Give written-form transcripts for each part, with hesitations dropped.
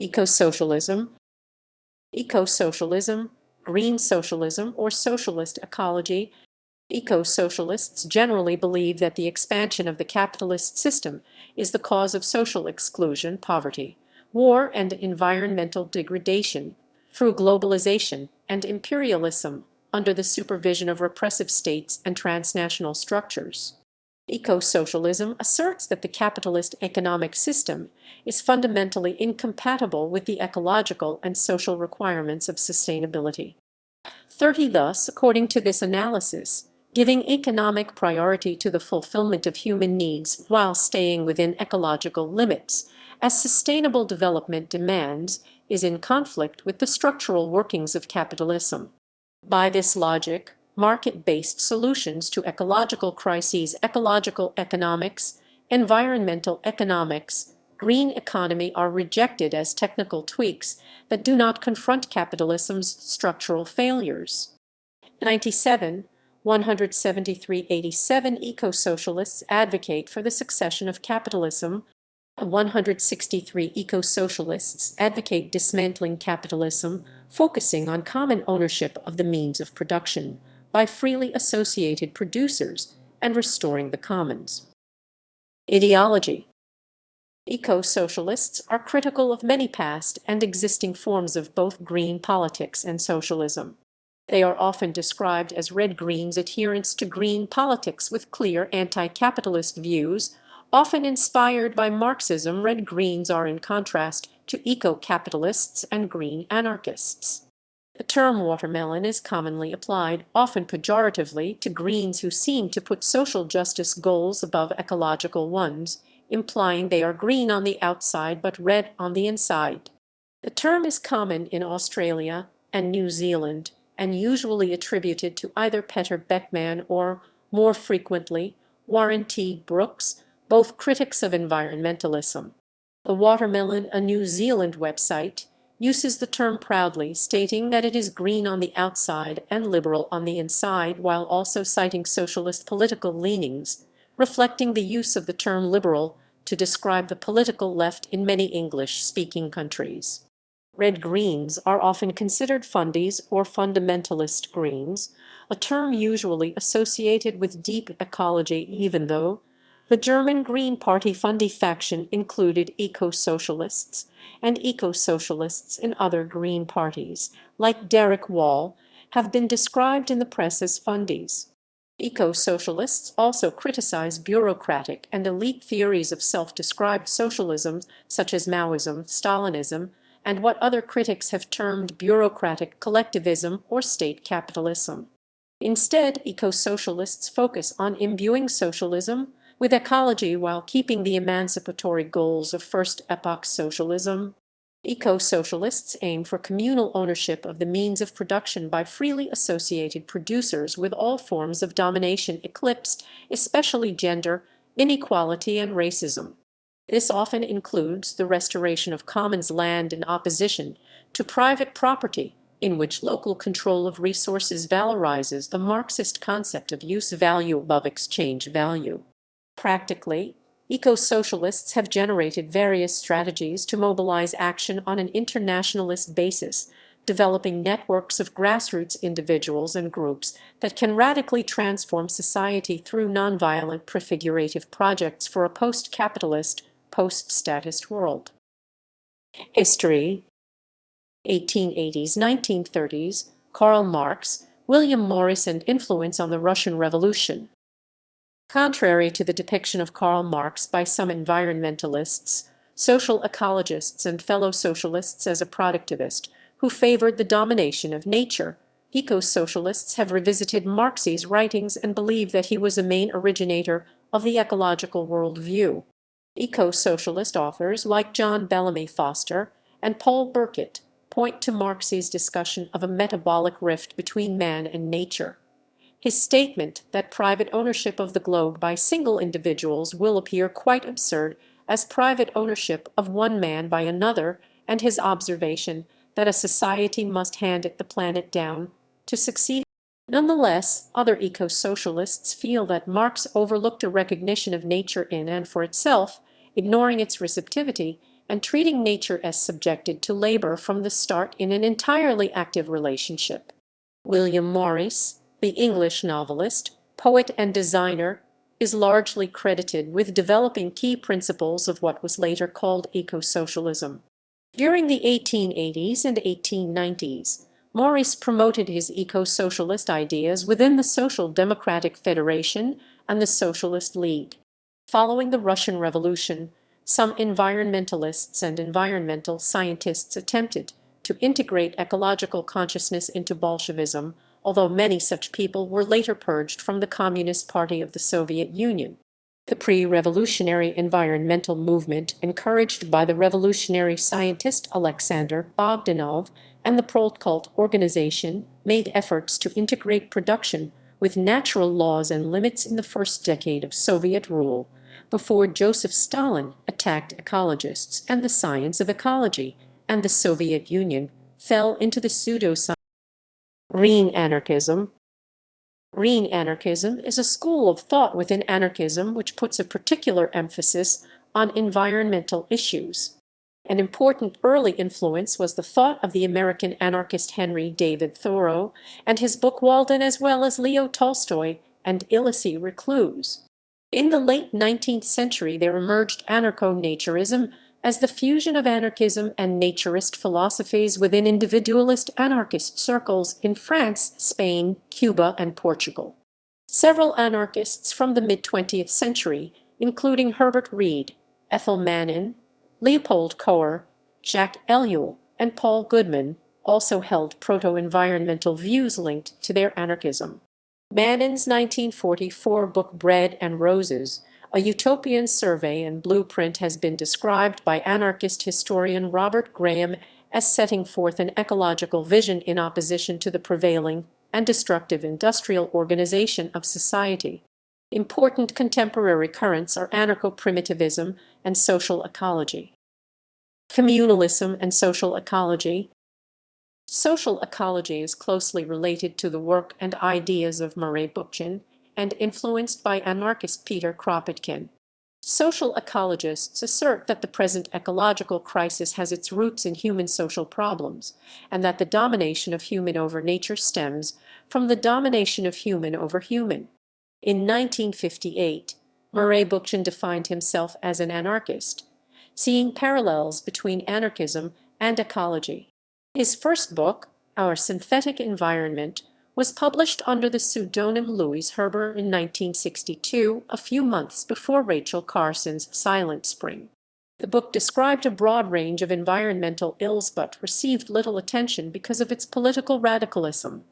Eco-socialism, eco-socialism, green socialism, or socialist ecology. Eco-socialists generally believe that the expansion of the capitalist system is the cause of social exclusion, poverty, war, and environmental degradation through globalization and imperialism under the supervision of repressive states and transnational structures. Eco-socialism asserts that the capitalist economic system is fundamentally incompatible with the ecological and social requirements of sustainability. 30 Thus, according to this analysis, giving economic priority to the fulfillment of human needs while staying within ecological limits, as sustainable development demands, is in conflict with the structural workings of capitalism. By this logic, market-based solutions to ecological crises, ecological economics, environmental economics, green economy are rejected as technical tweaks that do not confront capitalism's structural failures. 97, 173-87 Eco-socialists advocate for the succession of capitalism. 163 Eco-socialists advocate dismantling capitalism, focusing on common ownership of the means of production by freely associated producers and restoring the commons. Ideology. Eco-socialists are critical of many past and existing forms of both green politics and socialism. They are often described as red-greens adherents to green politics with clear anti-capitalist views, often inspired by Marxism. Red-greens are in contrast to eco-capitalists and green anarchists. The term watermelon is commonly applied, often pejoratively, to greens who seem to put social justice goals above ecological ones, implying they are green on the outside but red on the inside. The term is common in Australia and New Zealand, and usually attributed to either Peter Beckman or, more frequently, Warren T. Brooks, both critics of environmentalism. The Watermelon, a New Zealand website, uses the term proudly, stating that it is green on the outside and liberal on the inside, while also citing socialist political leanings, reflecting the use of the term liberal to describe the political left in many English-speaking countries. Red-greens are often considered fundies or fundamentalist greens, a term usually associated with deep ecology, even though the German Green Party Fundy faction included eco-socialists and eco-socialists in other green parties, like Derek Wall, have been described in the press as fundies. Eco-socialists also criticize bureaucratic and elite theories of self-described socialism, such as Maoism, Stalinism, and what other critics have termed bureaucratic collectivism or state capitalism. Instead, eco-socialists focus on imbuing socialism with ecology while keeping the emancipatory goals of first epoch socialism. Eco-socialists aim for communal ownership of the means of production by freely associated producers, with all forms of domination eclipsed, especially gender, inequality, and racism. This often includes the restoration of commons land in opposition to private property, in which local control of resources valorizes the Marxist concept of use value above exchange value. Practically, eco-socialists have generated various strategies to mobilize action on an internationalist basis, developing networks of grassroots individuals and groups that can radically transform society through nonviolent prefigurative projects for a post-capitalist, post-statist world. History. 1880s, 1930s, Karl Marx, William Morris, and influence on the Russian Revolution. Contrary to the depiction of Karl Marx by some environmentalists, social ecologists, and fellow socialists as a productivist who favored the domination of nature, eco-socialists have revisited Marx's writings and believe that he was a main originator of the ecological worldview. Eco-socialist authors like John Bellamy Foster and Paul Burkitt point to Marx's discussion of a metabolic rift between man and nature. His statement that private ownership of the globe by single individuals will appear quite absurd as private ownership of one man by another, and his observation that a society must hand it the planet down to succeed. Nonetheless, other eco-socialists feel that Marx overlooked a recognition of nature in and for itself, ignoring its receptivity and treating nature as subjected to labor from the start in an entirely active relationship. William Morris, the English novelist, poet, and designer, is largely credited with developing key principles of what was later called eco-socialism. During the 1880s and 1890s, Morris promoted his eco-socialist ideas within the Social Democratic Federation and the Socialist League. Following the Russian Revolution, some environmentalists and environmental scientists attempted to integrate ecological consciousness into Bolshevism, although many such people were later purged from the Communist Party of the Soviet Union. The pre-revolutionary environmental movement, encouraged by the revolutionary scientist Alexander Bogdanov and the Proletkult organization, made efforts to integrate production with natural laws and limits in the first decade of Soviet rule, before Joseph Stalin attacked ecologists and the science of ecology, and the Soviet Union fell into the pseudo-science. Green anarchism. Green anarchism is a school of thought within anarchism which puts a particular emphasis on environmental issues. An important early influence was the thought of the American anarchist Henry David Thoreau and his book Walden, as well as Leo Tolstoy and Elisee Reclus. In the late 19th century there emerged anarcho-naturism as the fusion of anarchism and naturist philosophies within individualist anarchist circles in France, Spain, Cuba, and Portugal. Several anarchists from the mid-20th century, including Herbert Reed, Ethel Manin, Leopold Kohr, Jacques Ellul, and Paul Goodman, also held proto-environmental views linked to their anarchism. Manin's 1944 book Bread and Roses, a utopian survey and blueprint, has been described by anarchist historian Robert Graham as setting forth an ecological vision in opposition to the prevailing and destructive industrial organization of society. Important contemporary currents are anarcho-primitivism and social ecology. Communalism and social ecology. Social ecology is closely related to the work and ideas of Murray Bookchin and influenced by anarchist Peter Kropotkin. Social ecologists assert that the present ecological crisis has its roots in human social problems, and that the domination of human over nature stems from the domination of human over human. In 1958, Murray Bookchin defined himself as an anarchist, seeing parallels between anarchism and ecology. His first book, Our Synthetic Environment, was published under the pseudonym Louise Herber in 1962, a few months before Rachel Carson's Silent Spring. The book described a broad range of environmental ills but received little attention because of its political radicalism.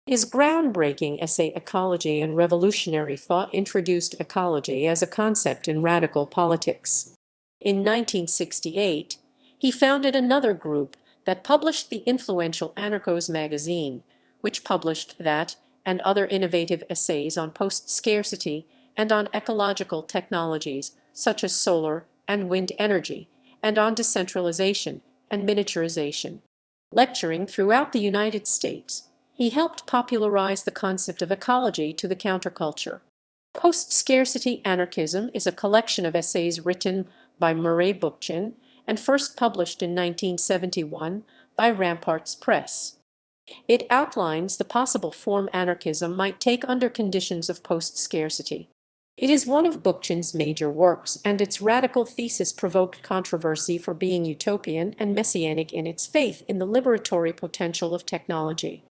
His groundbreaking essay Ecology and Revolutionary Thought introduced ecology as a concept in radical politics. In 1968, he founded another group that published the influential Anarchos magazine, which published that and other innovative essays on post-scarcity and on ecological technologies such as solar and wind energy, and on decentralization and miniaturization. Lecturing throughout the United States, he helped popularize the concept of ecology to the counterculture. Post-scarcity anarchism is a collection of essays written by Murray Bookchin and first published in 1971 by Ramparts Press. It outlines the possible form anarchism might take under conditions of post-scarcity. It is one of Bookchin's major works, and its radical thesis provoked controversy for being utopian and messianic in its faith in the liberatory potential of technology.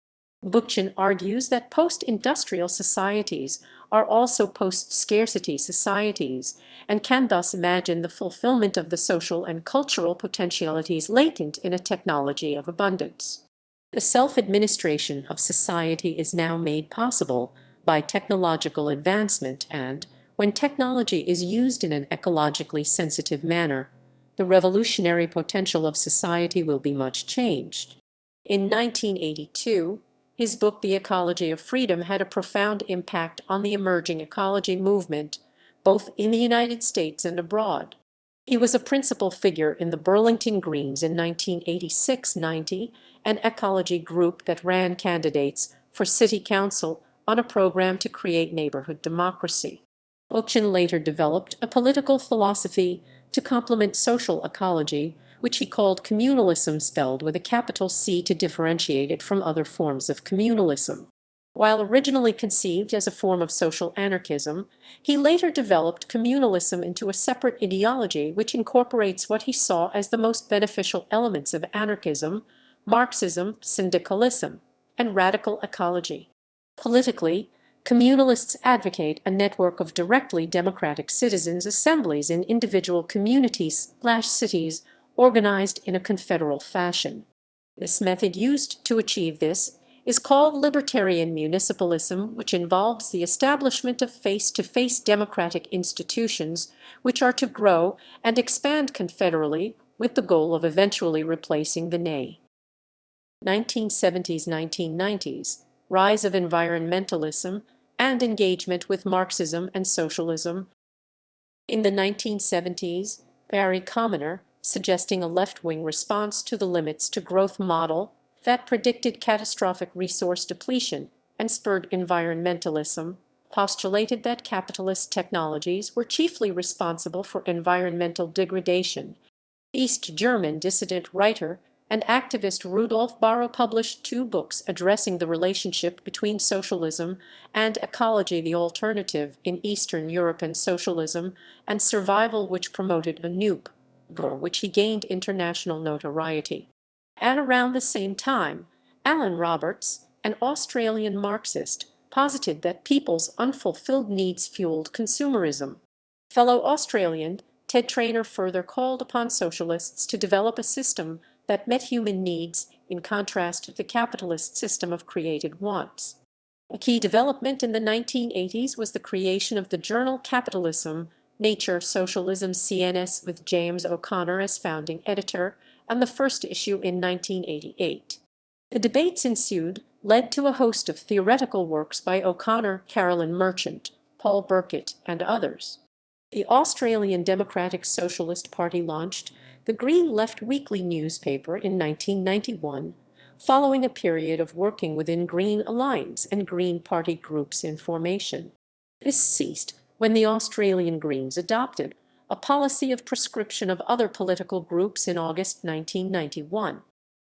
Bookchin argues that post-industrial societies are also post-scarcity societies, and can thus imagine the fulfillment of the social and cultural potentialities latent in a technology of abundance. The self-administration of society is now made possible by technological advancement, and, when technology is used in an ecologically sensitive manner, the revolutionary potential of society will be much changed. In 1982, his book The Ecology of Freedom had a profound impact on the emerging ecology movement, both in the United States and abroad. He was a principal figure in the Burlington Greens in 1986-90, an ecology group that ran candidates for city council on a program to create neighborhood democracy. Bookchin later developed a political philosophy to complement social ecology, which he called communalism, spelled with a capital C to differentiate it from other forms of communalism. While originally conceived as a form of social anarchism, he later developed communalism into a separate ideology which incorporates what he saw as the most beneficial elements of anarchism, Marxism, syndicalism, and radical ecology. Politically, communalists advocate a network of directly democratic citizens' assemblies in individual communities/cities organized in a confederal fashion. This method used to achieve this is called libertarian municipalism, which involves the establishment of face-to-face democratic institutions which are to grow and expand confederally with the goal of eventually replacing the 1970s-1990s rise of environmentalism and engagement with Marxism and socialism. In the 1970s, Barry Commoner, suggesting a left-wing response to the limits to growth model that predicted catastrophic resource depletion and spurred environmentalism, postulated that capitalist technologies were chiefly responsible for environmental degradation. East German dissident writer and activist Rudolf Barrow published two books addressing the relationship between socialism and ecology, The Alternative in Eastern Europe and Socialism, and Survival, which promoted a new which he gained international notoriety. At around the same time, Alan Roberts, an Australian Marxist, posited that people's unfulfilled needs fueled consumerism. Fellow Australian Ted Trainer further called upon socialists to develop a system that met human needs, in contrast to the capitalist system of created wants. A key development in the 1980s was the creation of the journal Capitalism, Nature, Socialism CNS, with James O'Connor as founding editor, and the first issue in 1988. The debates ensued led to a host of theoretical works by O'Connor, Carolyn Merchant, Paul Burkett, and others. The Australian Democratic Socialist Party launched the Green Left weekly newspaper in 1991, following a period of working within Green Alliance and Green Party groups in formation. This ceased when the Australian Greens adopted a policy of proscription of other political groups in August 1991.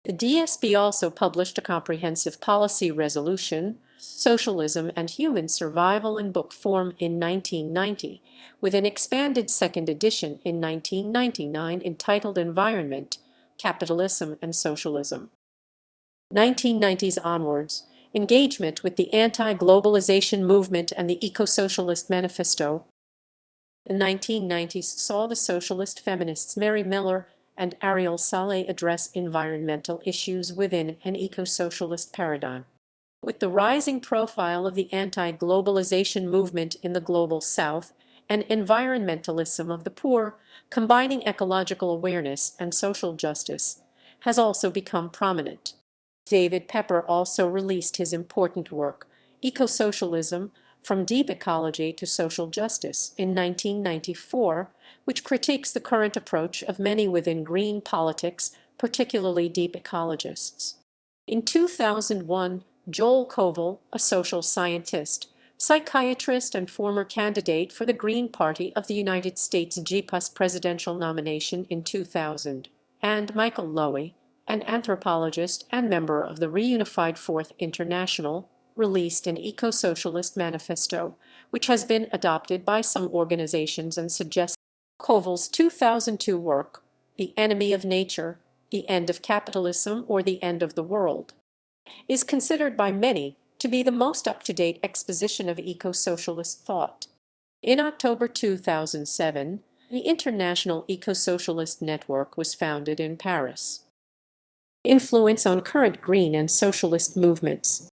The DSP also published a comprehensive policy resolution, Socialism and Human Survival, in book form in 1990, with an expanded second edition in 1999 entitled Environment, Capitalism and Socialism. 1990s onwards, engagement with the anti-globalization movement and the Eco-socialist manifesto. The 1990s saw the socialist feminists Mary Miller and Ariel Saleh address environmental issues within an eco-socialist paradigm. With the rising profile of the anti-globalization movement in the Global South and environmentalism of the poor, combining ecological awareness and social justice, has also become prominent. David Pepper also released his important work, Ecosocialism, From Deep Ecology to Social Justice, in 1994, which critiques the current approach of many within green politics, particularly deep ecologists. In 2001, Joel Koval, a social scientist, psychiatrist, and former candidate for the Green Party of the United States GPUS presidential nomination in 2000, and Michael Lowy, an anthropologist and member of the reunified Fourth International, released an Eco-socialist manifesto, which has been adopted by some organizations and suggests. Koval's 2002 work, The Enemy of Nature, The End of Capitalism or the End of the World, is considered by many to be the most up-to-date exposition of eco-socialist thought. In October 2007, the International Eco-socialist Network was founded in Paris. Influence on current green and socialist movements.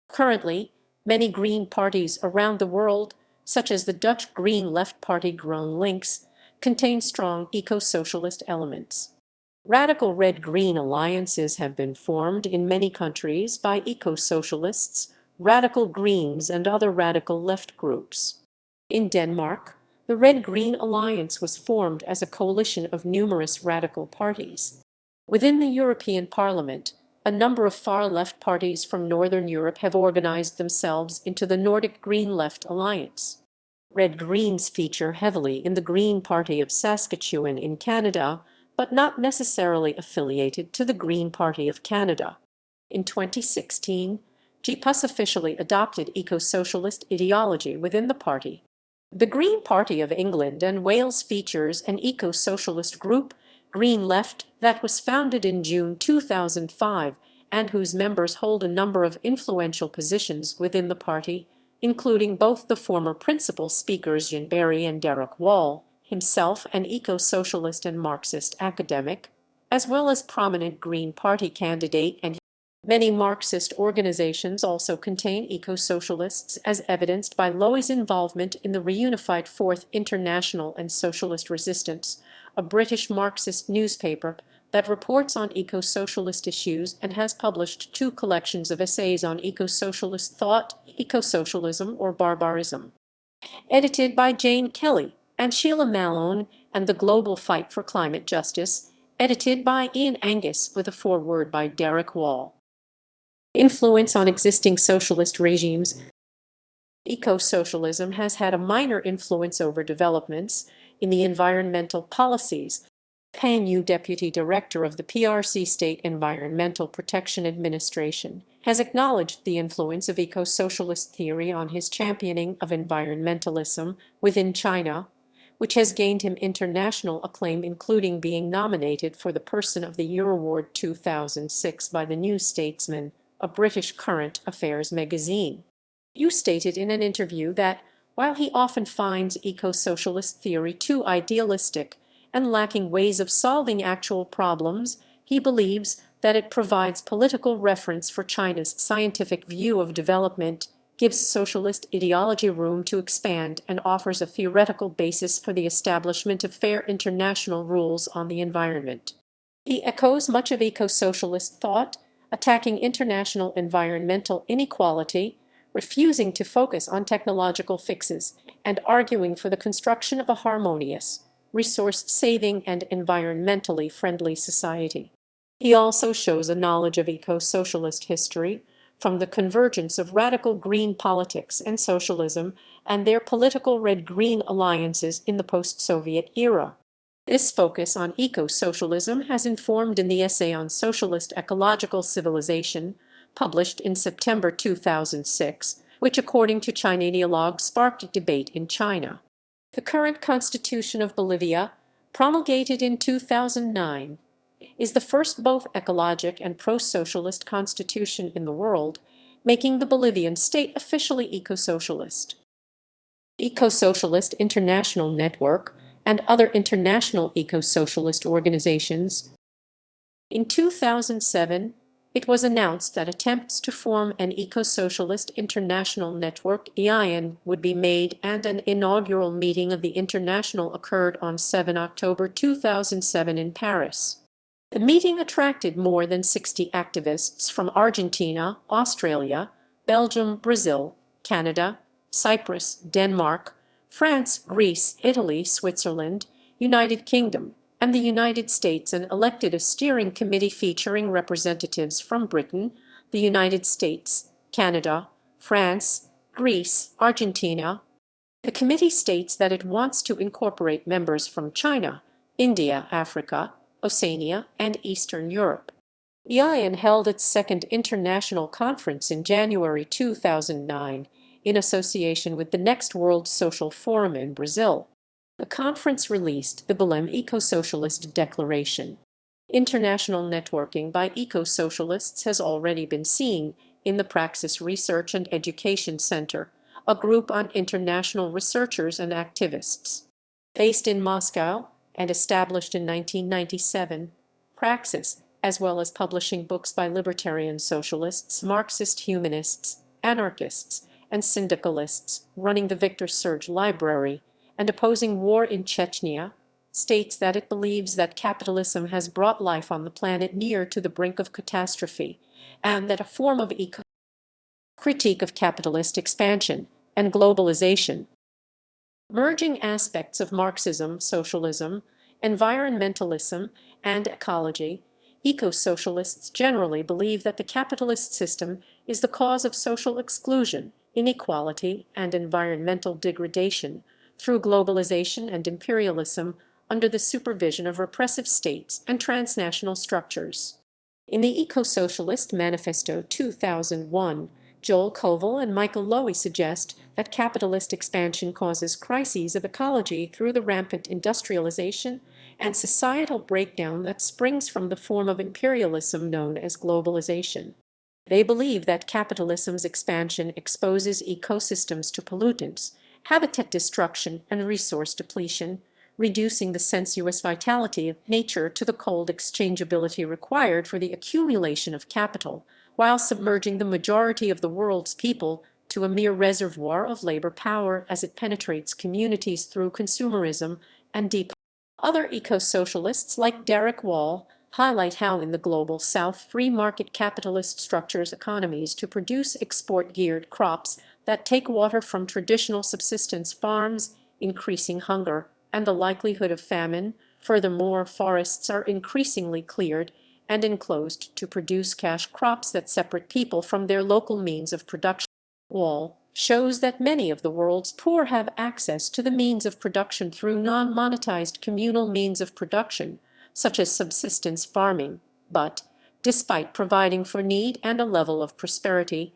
Currently, many green parties around the world, such as the Dutch Green Left Party GroenLinks, contain strong eco-socialist elements. Radical red-green alliances have been formed in many countries by eco-socialists, radical greens, and other radical left groups. In Denmark, the Red-Green Alliance was formed as a coalition of numerous radical parties. Within the European Parliament, a number of far-left parties from Northern Europe have organized themselves into the Nordic Green Left Alliance. Red Greens feature heavily in the Green Party of Saskatchewan in Canada, but not necessarily affiliated to the Green Party of Canada. In 2016, GPUS officially adopted eco-socialist ideology within the party. The Green Party of England and Wales features an eco-socialist group, Green Left, that was founded in June 2005 and whose members hold a number of influential positions within the party, including both the former principal speakers Jean Barry and Derek Wall, himself an eco-socialist and Marxist academic, as well as prominent Green Party candidate and many Marxist organizations also contain eco-socialists, as evidenced by Lowy's involvement in the reunified Fourth International and Socialist Resistance, a British Marxist newspaper that reports on eco-socialist issues and has published 2 collections of essays on eco-socialist thought, Eco-socialism or Barbarism, edited by Jane Kelly and Sheila Malone, and The Global Fight for Climate Justice, edited by Ian Angus with a foreword by Derek Wall. Influence on existing socialist regimes. Eco-socialism has had a minor influence over developments in the environmental policies. Pan Yu, deputy director of the PRC State Environmental Protection Administration, has acknowledged the influence of eco-socialist theory on his championing of environmentalism within China, which has gained him international acclaim, including being nominated for the Person of the Year Award 2006 by The New Statesman, a British current affairs magazine. Yu stated in an interview that, while he often finds eco-socialist theory too idealistic and lacking ways of solving actual problems, he believes that it provides political reference for China's scientific view of development, gives socialist ideology room to expand, and offers a theoretical basis for the establishment of fair international rules on the environment. He echoes much of eco-socialist thought, attacking international environmental inequality, refusing to focus on technological fixes, and arguing for the construction of a harmonious, resource-saving, and environmentally friendly society. He also shows a knowledge of eco-socialist history, from the convergence of radical green politics and socialism and their political red-green alliances in the post-Soviet era. This focus on eco-socialism has informed in the essay on Socialist Ecological Civilization, published in September 2006, which, according to Chinadialogue, sparked debate in China. The current constitution of Bolivia, promulgated in 2009, is the first both ecologic and pro-socialist constitution in the world, making the Bolivian state officially eco-socialist. Eco-Socialist International Network and other international eco-socialist organizations. In 2007, it was announced that attempts to form an Eco-Socialist International Network (EIN) would be made, and an inaugural meeting of the International occurred on 7 October 2007 in Paris. The meeting attracted more than 60 activists from Argentina, Australia, Belgium, Brazil, Canada, Cyprus, Denmark, France, Greece, Italy, Switzerland, United Kingdom, and the United States, and elected a steering committee featuring representatives from Britain, the United States, Canada, France, Greece, Argentina. The committee states that it wants to incorporate members from China, India, Africa, Oceania, and Eastern Europe. EIN held its second international conference in January 2009 in association with the Next World Social Forum in Brazil. The conference released the Belém Eco-Socialist Declaration. International networking by eco-socialists has already been seen in the Praxis Research and Education Center, a group on international researchers and activists. Based in Moscow and established in 1997, Praxis, as well as publishing books by libertarian socialists, Marxist humanists, anarchists, and syndicalists, running the Victor Serge Library, and opposing war in Chechnya, states that it believes that capitalism has brought life on the planet near to the brink of catastrophe, and that a form of critique of capitalist expansion and globalization, merging aspects of Marxism, socialism, environmentalism, and ecology, eco-socialists generally believe that the capitalist system is the cause of social exclusion, inequality, and environmental degradation through globalization and imperialism, under the supervision of repressive states and transnational structures. In the Eco-Socialist Manifesto 2001, Joel Koval and Michael Lowy suggest that capitalist expansion causes crises of ecology through the rampant industrialization and societal breakdown that springs from the form of imperialism known as globalization. They believe that capitalism's expansion exposes ecosystems to pollutants, habitat destruction, and resource depletion, reducing the sensuous vitality of nature to the cold exchangeability required for the accumulation of capital, while submerging the majority of the world's people to a mere reservoir of labor power as it penetrates communities through consumerism and deep. Other eco-socialists like Derek Wall highlight how in the global south free market capitalist structures economies to produce export-geared crops that take water from traditional subsistence farms, increasing hunger and the likelihood of famine. Furthermore, forests are increasingly cleared and enclosed to produce cash crops that separate people from their local means of production. Wall shows that many of the world's poor have access to the means of production through non-monetized communal means of production, such as subsistence farming, but, despite providing for need and a level of prosperity,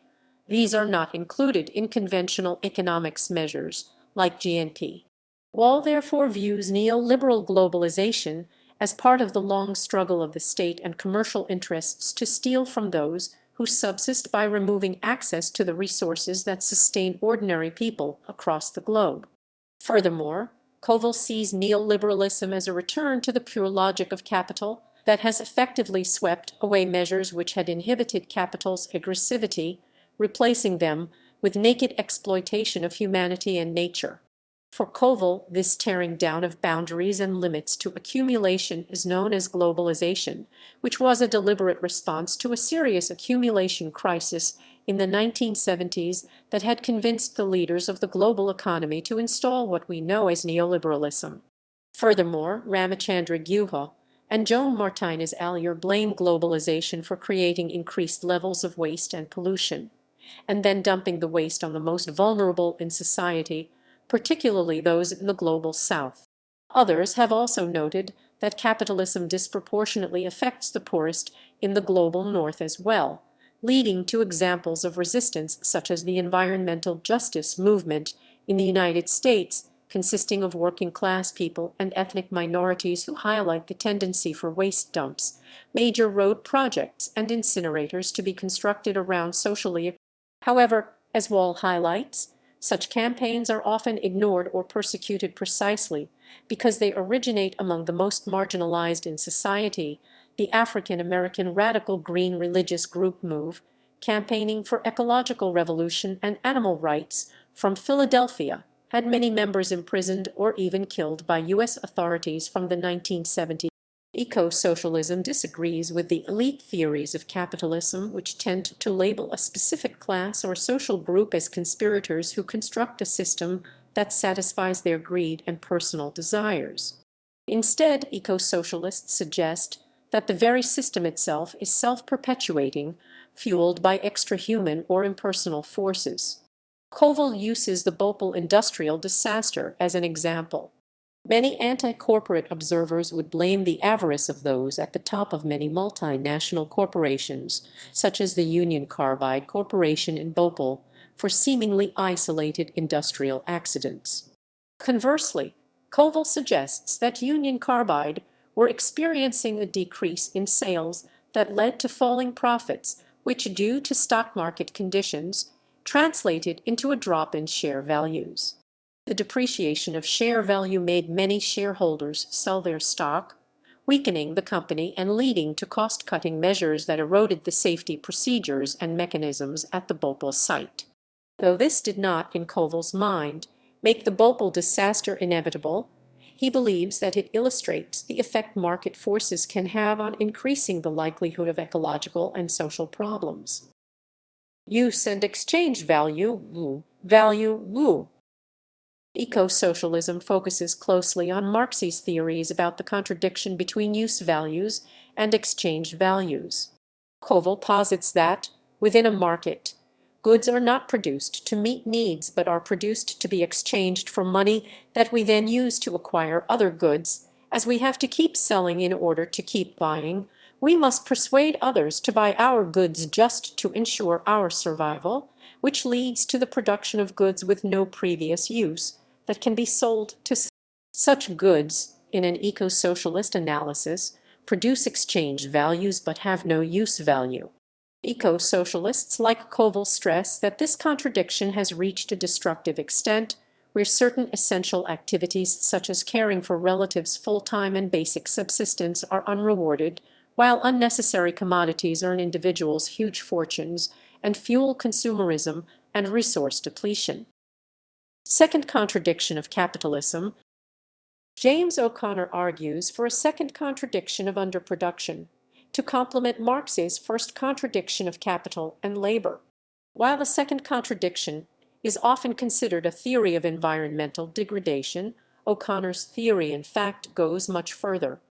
these are not included in conventional economics measures like GNP. Wall therefore views neoliberal globalization as part of the long struggle of the state and commercial interests to steal from those who subsist by removing access to the resources that sustain ordinary people across the globe. Furthermore, Koval sees neoliberalism as a return to the pure logic of capital that has effectively swept away measures which had inhibited capital's aggressivity, replacing them with naked exploitation of humanity and nature. For Koval, this tearing down of boundaries and limits to accumulation is known as globalization, which was a deliberate response to a serious accumulation crisis in the 1970s that had convinced the leaders of the global economy to install what we know as neoliberalism. Furthermore, Ramachandra Guha and Joan Martinez Allier blame globalization for creating increased levels of waste and pollution, and then dumping the waste on the most vulnerable in society, particularly those in the global south. Others have also noted that capitalism disproportionately affects the poorest in the global north as well, leading to examples of resistance such as the environmental justice movement in the United States, consisting of working-class people and ethnic minorities who highlight the tendency for waste dumps, major road projects, and incinerators to be constructed around socially. However, as Wall highlights, such campaigns are often ignored or persecuted precisely because they originate among the most marginalized in society. The African American radical green religious group MOVE, campaigning for ecological revolution and animal rights from Philadelphia, had many members imprisoned or even killed by U.S. authorities from the 1970s. Eco-socialism disagrees with the elite theories of capitalism, which tend to label a specific class or social group as conspirators who construct a system that satisfies their greed and personal desires. Instead, eco-socialists suggest that the very system itself is self-perpetuating, fueled by extra-human or impersonal forces. Koval uses the Bhopal industrial disaster as an example. Many anti-corporate observers would blame the avarice of those at the top of many multinational corporations, such as the Union Carbide Corporation in Bhopal, for seemingly isolated industrial accidents. Conversely, Koval suggests that Union Carbide were experiencing a decrease in sales that led to falling profits, which, due to stock market conditions, translated into a drop in share values. The depreciation of share value made many shareholders sell their stock, weakening the company and leading to cost-cutting measures that eroded the safety procedures and mechanisms at the Bhopal site. Though this did not, in Koval's mind, make the Bhopal disaster inevitable, he believes that it illustrates the effect market forces can have on increasing the likelihood of ecological and social problems. Use and exchange value. Eco-socialism focuses closely on Marx's theories about the contradiction between use values and exchange values. Koval posits that, within a market, goods are not produced to meet needs but are produced to be exchanged for money that we then use to acquire other goods, As we have to keep selling in order to keep buying, we must persuade others to buy our goods just to ensure our survival, which leads to the production of goods with no previous use that can be sold to such goods, in an eco-socialist analysis, produce exchange values but have no use value. Eco-socialists like Koval stress that this contradiction has reached a destructive extent where certain essential activities such as caring for relatives full-time and basic subsistence are unrewarded, while unnecessary commodities earn individuals huge fortunes and fuel consumerism and resource depletion. Second contradiction of capitalism. James O'Connor argues for a second contradiction of underproduction, to complement Marx's first contradiction of capital and labor. While the second contradiction is often considered a theory of environmental degradation, O'Connor's theory in fact goes much further.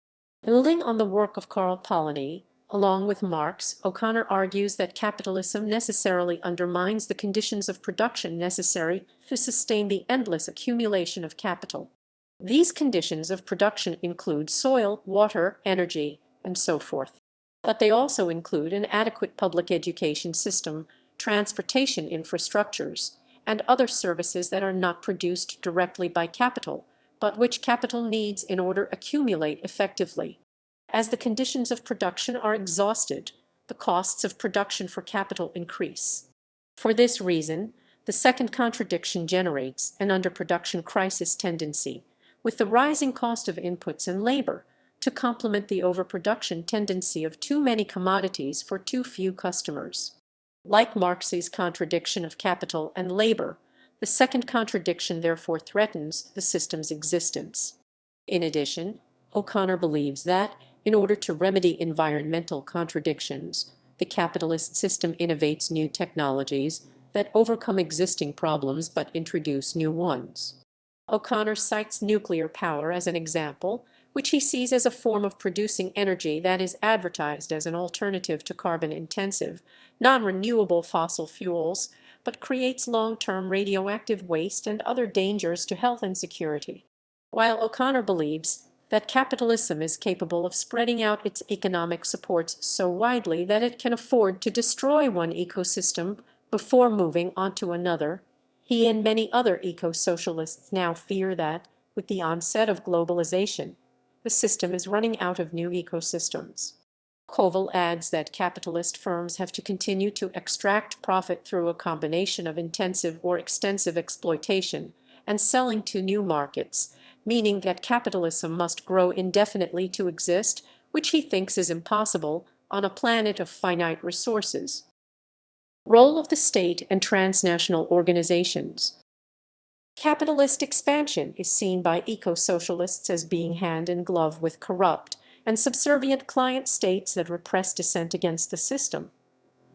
Building on the work of Karl Polanyi, along with Marx, O'Connor argues that capitalism necessarily undermines the conditions of production necessary to sustain the endless accumulation of capital. These conditions of production include soil, water, energy, and so forth. But they also include an adequate public education system, transportation infrastructures, and other services that are not produced directly by capital, but which capital needs in order to accumulate effectively. As the conditions of production are exhausted, the costs of production for capital increase. For this reason, the second contradiction generates an underproduction crisis tendency, with the rising cost of inputs and labor to complement the overproduction tendency of too many commodities for too few customers. Like Marx's contradiction of capital and labor, the second contradiction therefore threatens the system's existence. In addition, O'Connor believes that, in order to remedy environmental contradictions, the capitalist system innovates new technologies that overcome existing problems but introduce new ones. O'Connor cites nuclear power as an example, which he sees as a form of producing energy that is advertised as an alternative to carbon-intensive, non-renewable fossil fuels, but creates long-term radioactive waste and other dangers to health and security. While O'Connor believes that capitalism is capable of spreading out its economic supports so widely that it can afford to destroy one ecosystem before moving on to another, he and many other eco-socialists now fear that, with the onset of globalization, the system is running out of new ecosystems. Koval adds that capitalist firms have to continue to extract profit through a combination of intensive or extensive exploitation and selling to new markets, meaning that capitalism must grow indefinitely to exist, which he thinks is impossible on a planet of finite resources. Role of the state and transnational organizations. Capitalist expansion is seen by eco-socialists as being hand in glove with corrupt and subservient client states that repress dissent against the system.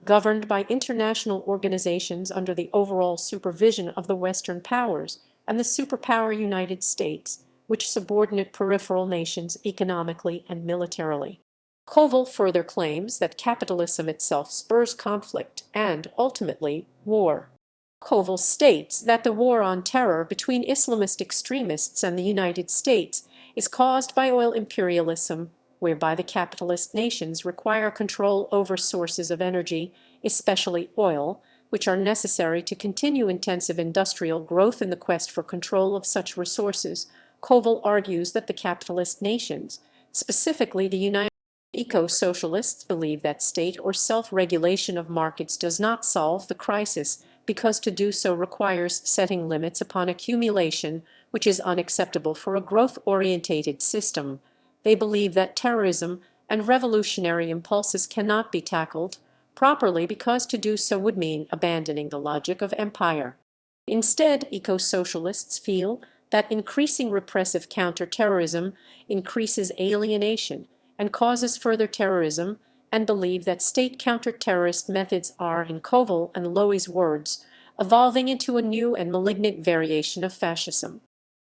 Governed by international organizations under the overall supervision of the Western powers and the superpower United States, which subordinate peripheral nations economically and militarily. Koval further claims that capitalism itself spurs conflict and, ultimately, war. Koval states that the war on terror between Islamist extremists and the United States is caused by oil imperialism, whereby the capitalist nations require control over sources of energy, especially oil, which are necessary to continue intensive industrial growth in the quest for control of such resources. Koval argues that the capitalist nations, specifically the United Eco-socialists, believe that state or self-regulation of markets does not solve the crisis because to do so requires setting limits upon accumulation, which is unacceptable for a growth-orientated system. They believe that terrorism and revolutionary impulses cannot be tackled properly because to do so would mean abandoning the logic of empire. Instead, eco-socialists feel that increasing repressive counter-terrorism increases alienation and causes further terrorism, and believe that state counter-terrorist methods are, in Koval and Lowy's words, evolving into a new and malignant variation of fascism.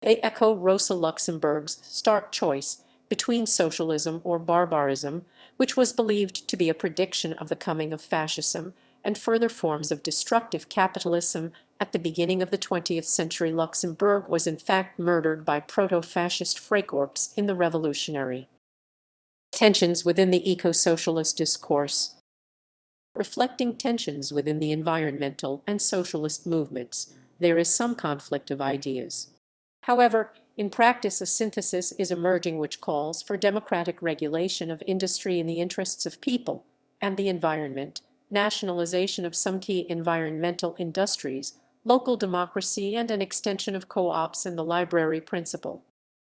They echo Rosa Luxemburg's stark choice between socialism or barbarism, which was believed to be a prediction of the coming of fascism, and further forms of destructive capitalism. At the beginning of the 20th century, Luxembourg was in fact murdered by proto-fascist Freikorps in the Revolutionary. Tensions within the eco-socialist discourse. Reflecting tensions within the environmental and socialist movements, there is some conflict of ideas. However, in practice, a synthesis is emerging which calls for democratic regulation of industry in the interests of people and the environment, nationalization of some key environmental industries, local democracy, and an extension of co-ops and the library principle.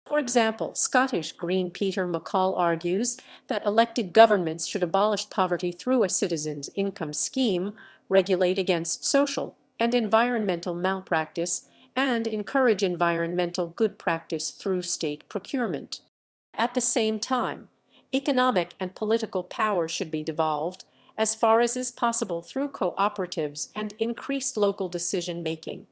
For example, Scottish Green Peter McCall argues that elected governments should abolish poverty through a citizens' income scheme, regulate against social and environmental malpractice, and encourage environmental good practice through state procurement. At the same time, economic and political power should be devolved, as far as is possible, through cooperatives and increased local decision-making.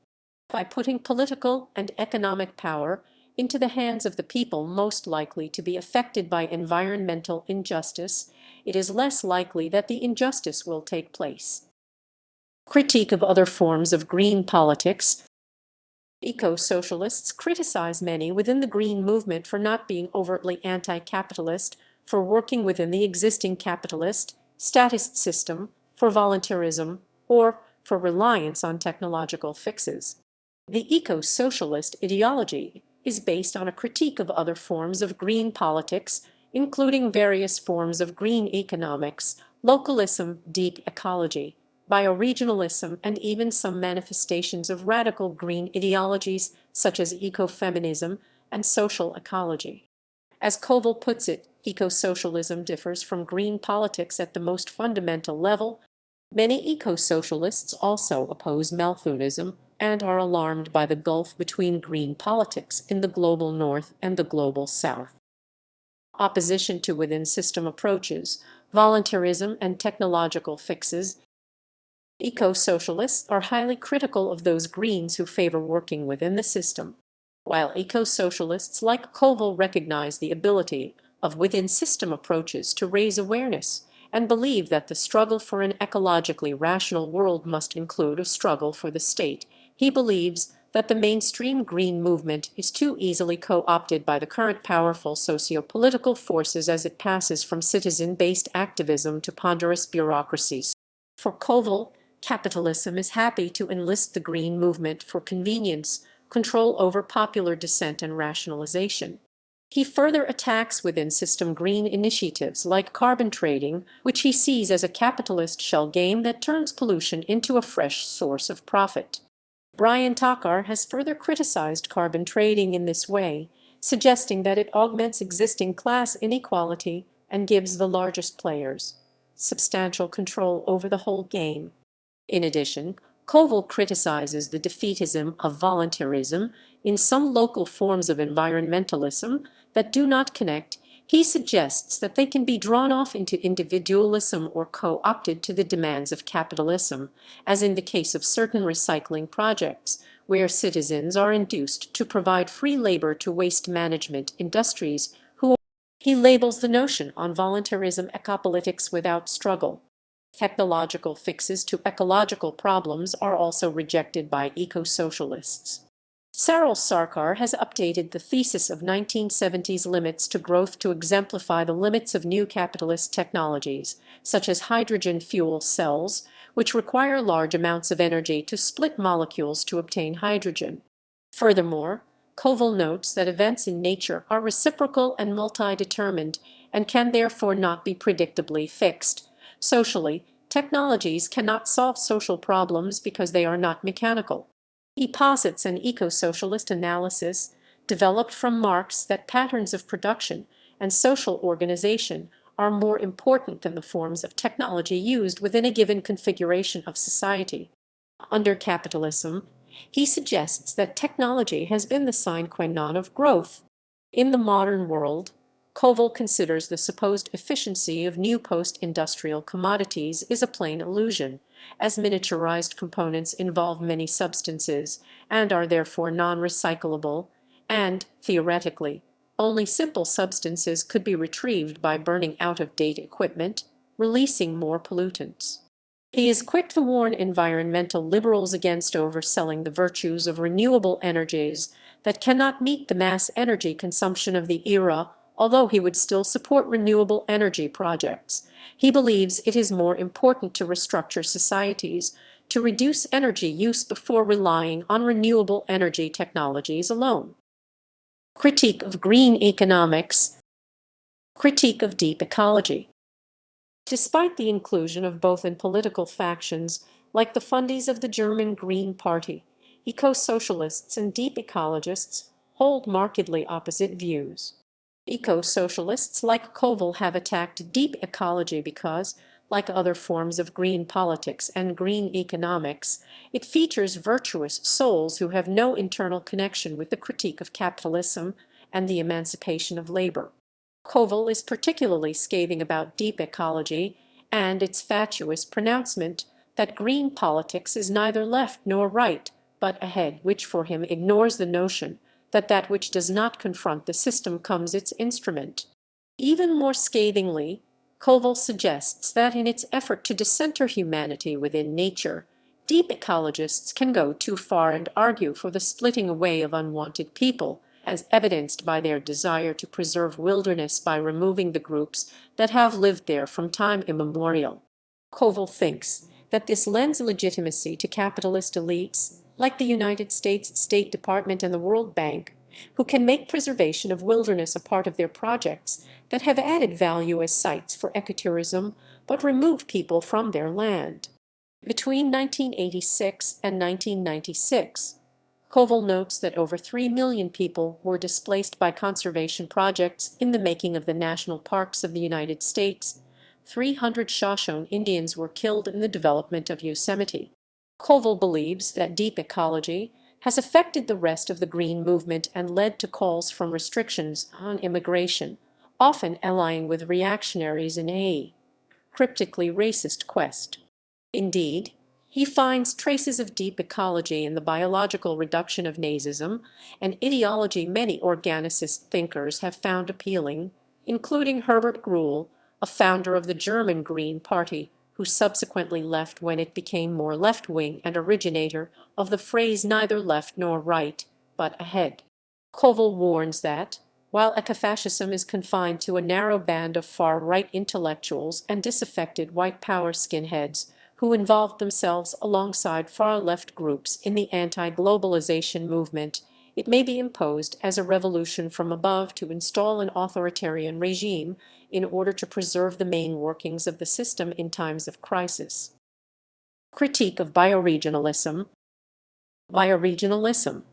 By putting political and economic power into the hands of the people most likely to be affected by environmental injustice, it is less likely that the injustice will take place. Critique of other forms of green politics. Eco-socialists criticize many within the green movement for not being overtly anti-capitalist, for working within the existing capitalist, statist system, for voluntarism, or for reliance on technological fixes. The eco-socialist ideology is based on a critique of other forms of green politics, including various forms of green economics, localism, deep ecology, bioregionalism, and even some manifestations of radical green ideologies such as ecofeminism and social ecology. As Koval puts it, eco-socialism differs from green politics at the most fundamental level. Many eco-socialists also oppose Malthusianism and are alarmed by the gulf between green politics in the global north and the global south. Opposition to within-system approaches, voluntarism, and technological fixes. Eco-socialists are highly critical of those Greens who favor working within the system, while eco-socialists like Koval recognize the ability of within-system approaches to raise awareness and believe that the struggle for an ecologically rational world must include a struggle for the state. He believes that the mainstream green movement is too easily co-opted by the current powerful socio-political forces as it passes from citizen-based activism to ponderous bureaucracies. For Koval, capitalism is happy to enlist the green movement for convenience, control over popular dissent, and rationalization. He further attacks within-system green initiatives like carbon trading, which he sees as a capitalist shell game that turns pollution into a fresh source of profit. Brian Takar has further criticized carbon trading in this way, suggesting that it augments existing class inequality and gives the largest players substantial control over the whole game. In addition, Koval criticizes the defeatism of voluntarism in some local forms of environmentalism that do not connect. He suggests that they can be drawn off into individualism or co-opted to the demands of capitalism, as in the case of certain recycling projects, where citizens are induced to provide free labor to waste management industries who. He labels the notion on voluntarism ecopolitics without struggle. Technological fixes to ecological problems are also rejected by eco-socialists. Sarel Sarkar has updated the thesis of 1970s limits to growth to exemplify the limits of new capitalist technologies, such as hydrogen fuel cells, which require large amounts of energy to split molecules to obtain hydrogen. Furthermore, Koval notes that events in nature are reciprocal and multi-determined and can therefore not be predictably fixed. Socially, technologies cannot solve social problems because they are not mechanical. He posits an eco-socialist analysis developed from Marx that patterns of production and social organization are more important than the forms of technology used within a given configuration of society. Under capitalism, he suggests that technology has been the sine qua non of growth. In the modern world, Koval considers the supposed efficiency of new post-industrial commodities is a plain illusion, as miniaturized components involve many substances and are therefore non-recyclable, and, theoretically, only simple substances could be retrieved by burning out-of-date equipment, releasing more pollutants. He is quick to warn environmental liberals against overselling the virtues of renewable energies that cannot meet the mass energy consumption of the era, although he would still support renewable energy projects. He believes it is more important to restructure societies to reduce energy use before relying on renewable energy technologies alone. Critique of green economics. Critique of deep ecology. Despite the inclusion of both in political factions, like the fundies of the German Green Party, eco-socialists and deep ecologists hold markedly opposite views. Eco-socialists like Koval have attacked deep ecology because, like other forms of green politics and green economics, it features virtuous souls who have no internal connection with the critique of capitalism and the emancipation of labor. Koval is particularly scathing about deep ecology and its fatuous pronouncement that green politics is neither left nor right, but ahead, which for him ignores the notion that which does not confront the system becomes its instrument. Even more scathingly, Koval suggests that in its effort to decenter humanity within nature, deep ecologists can go too far and argue for the splitting away of unwanted people, as evidenced by their desire to preserve wilderness by removing the groups that have lived there from time immemorial. Koval thinks that this lends legitimacy to capitalist elites, like the United States State Department and the World Bank, who can make preservation of wilderness a part of their projects that have added value as sites for ecotourism, but remove people from their land. Between 1986 and 1996, Koval notes that over 3 million people were displaced by conservation projects in the making of the national parks of the United States. 300 Shoshone Indians were killed in the development of Yosemite. Koval believes that deep ecology has affected the rest of the green movement and led to calls from restrictions on immigration, often allying with reactionaries in a cryptically racist quest. Indeed, he finds traces of deep ecology in the biological reduction of nazism, an ideology many organicist thinkers have found appealing, including Herbert Gruhl, a founder of the German Green Party, who subsequently left when it became more left-wing and originator of the phrase neither left nor right, but ahead. Koval warns that, while ecofascism is confined to a narrow band of far-right intellectuals and disaffected white power skinheads who involved themselves alongside far-left groups in the anti-globalization movement, it may be imposed as a revolution from above to install an authoritarian regime in order to preserve the main workings of the system in times of crisis. Critique of bioregionalism. Bioregionalism,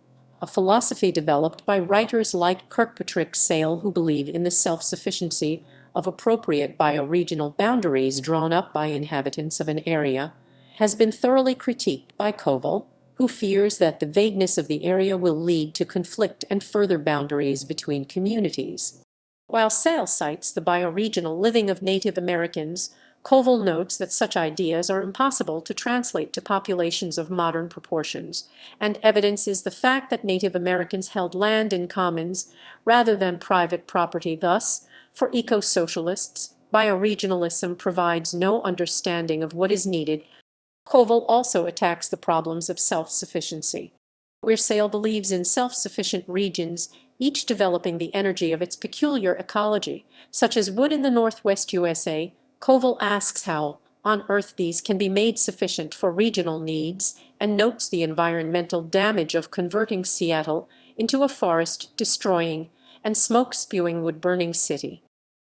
a philosophy developed by writers like Kirkpatrick Sale who believe in the self-sufficiency of appropriate bioregional boundaries drawn up by inhabitants of an area, has been thoroughly critiqued by Koval, who fears that the vagueness of the area will lead to conflict and further boundaries between communities. While Sale cites the bioregional living of Native Americans, Koval notes that such ideas are impossible to translate to populations of modern proportions, and evidence is the fact that Native Americans held land in commons rather than private property. Thus, for eco-socialists, bioregionalism provides no understanding of what is needed. Koval also attacks the problems of self-sufficiency. Where Sale believes in self-sufficient regions, each developing the energy of its peculiar ecology, such as wood in the Northwest USA, Koval asks how, on Earth, these can be made sufficient for regional needs, and notes the environmental damage of converting Seattle into a forest-destroying and smoke-spewing wood-burning city.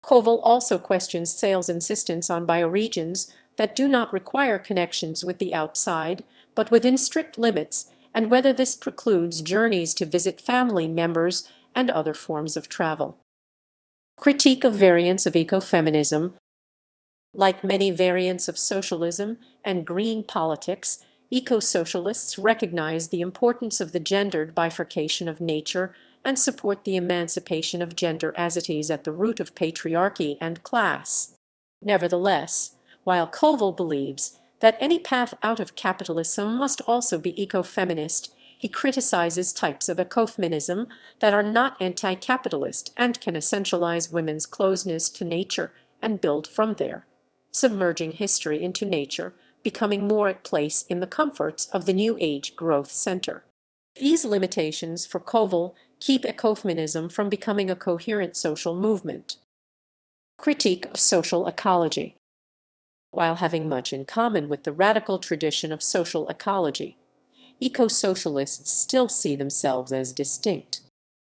Koval also questions Sale's insistence on bioregions that do not require connections with the outside, but within strict limits, and whether this precludes journeys to visit family members and other forms of travel. Critique of variants of ecofeminism. Like many variants of socialism and green politics, eco-socialists recognize the importance of the gendered bifurcation of nature and support the emancipation of gender as it is at the root of patriarchy and class. Nevertheless, while Koval believes that any path out of capitalism must also be ecofeminist, he criticizes types of ecofeminism that are not anti-capitalist and can essentialize women's closeness to nature and build from there. Submerging history into nature becoming more at place in the comforts of the New Age growth center. These limitations for Koval keep ecofeminism from becoming a coherent social movement. Critique of social ecology. While having much in common with the radical tradition of social ecology, eco-socialists still see themselves as distinct.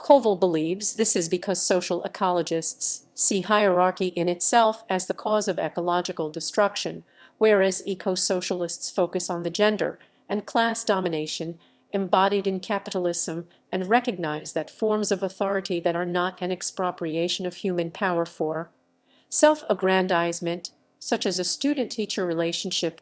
Koval believes this is because social ecologists see hierarchy in itself as the cause of ecological destruction, whereas eco-socialists focus on the gender and class domination embodied in capitalism and recognize that forms of authority that are not an expropriation of human power for self-aggrandizement, such as a student-teacher relationship.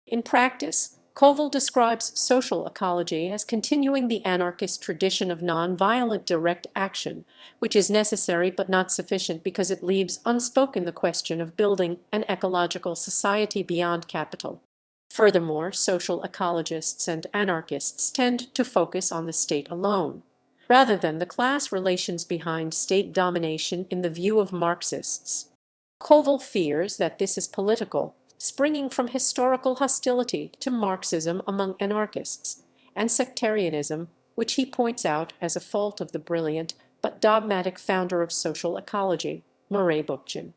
In practice, Koval describes social ecology as continuing the anarchist tradition of nonviolent direct action, which is necessary but not sufficient because it leaves unspoken the question of building an ecological society beyond capital. Furthermore, social ecologists and anarchists tend to focus on the state alone, rather than the class relations behind state domination in the view of Marxists. Koval fears that this is political, springing from historical hostility to Marxism among anarchists, and sectarianism, which he points out as a fault of the brilliant but dogmatic founder of social ecology, Murray Bookchin.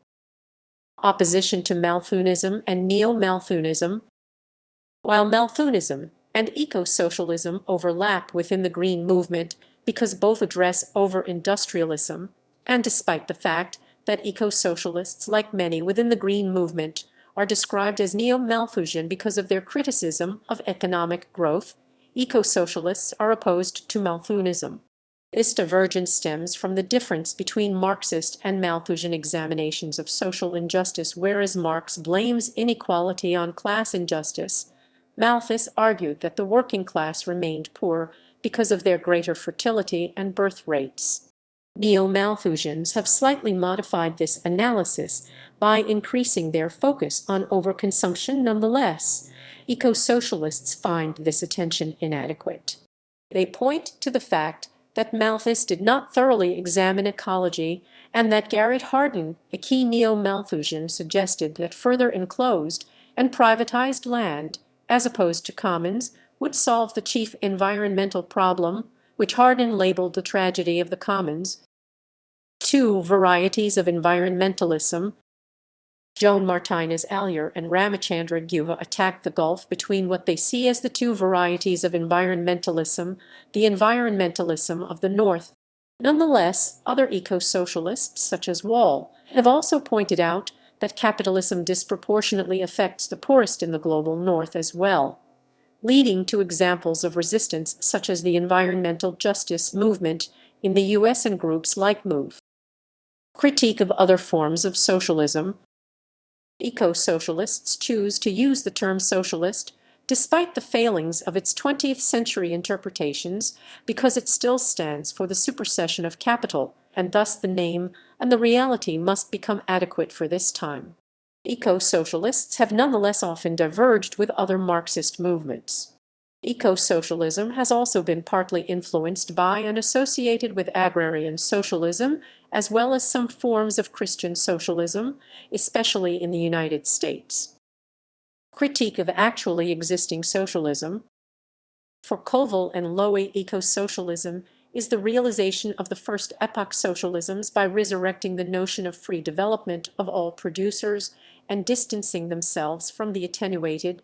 Opposition to Malthunism and NeoMalthunism. While Malthunism and eco-socialism overlap within the Green movement because both address over-industrialism, and despite the fact that eco-socialists, like many within the Green movement, are described as neo-Malthusian because of their criticism of economic growth, eco-socialists are opposed to Malthunism. This divergence stems from the difference between Marxist and Malthusian examinations of social injustice. Whereas Marx blames inequality on class injustice, Malthus argued that the working class remained poor because of their greater fertility and birth rates. Neo-Malthusians have slightly modified this analysis by increasing their focus on overconsumption. Nonetheless, eco-socialists find this attention inadequate. They point to the fact that Malthus did not thoroughly examine ecology and that Garrett Hardin, a key neo-Malthusian, suggested that further enclosed and privatized land, as opposed to commons, would solve the chief environmental problem, which Hardin labeled the tragedy of the commons. 2 Varieties of Environmentalism. Joan Martinez Allier and Ramachandra Guha attacked the gulf between what they see as the 2 varieties of environmentalism, the environmentalism of the North. Nonetheless, other eco-socialists, such as Wall, have also pointed out that capitalism disproportionately affects the poorest in the global North as well, leading to examples of resistance such as the environmental justice movement in the US and groups like MOVE. Critique of other forms of socialism. Eco-socialists choose to use the term socialist, despite the failings of its 20th century interpretations, because it still stands for the supersession of capital, and thus the name and the reality must become adequate for this time. Eco-socialists have nonetheless often diverged with other Marxist movements. Eco-socialism has also been partly influenced by and associated with agrarian socialism, as well as some forms of Christian socialism, especially in the United States. Critique of actually existing socialism. For Koval and Lowy, eco-socialism is the realization of the first epoch socialisms by resurrecting the notion of free development of all producers and distancing themselves from the attenuated.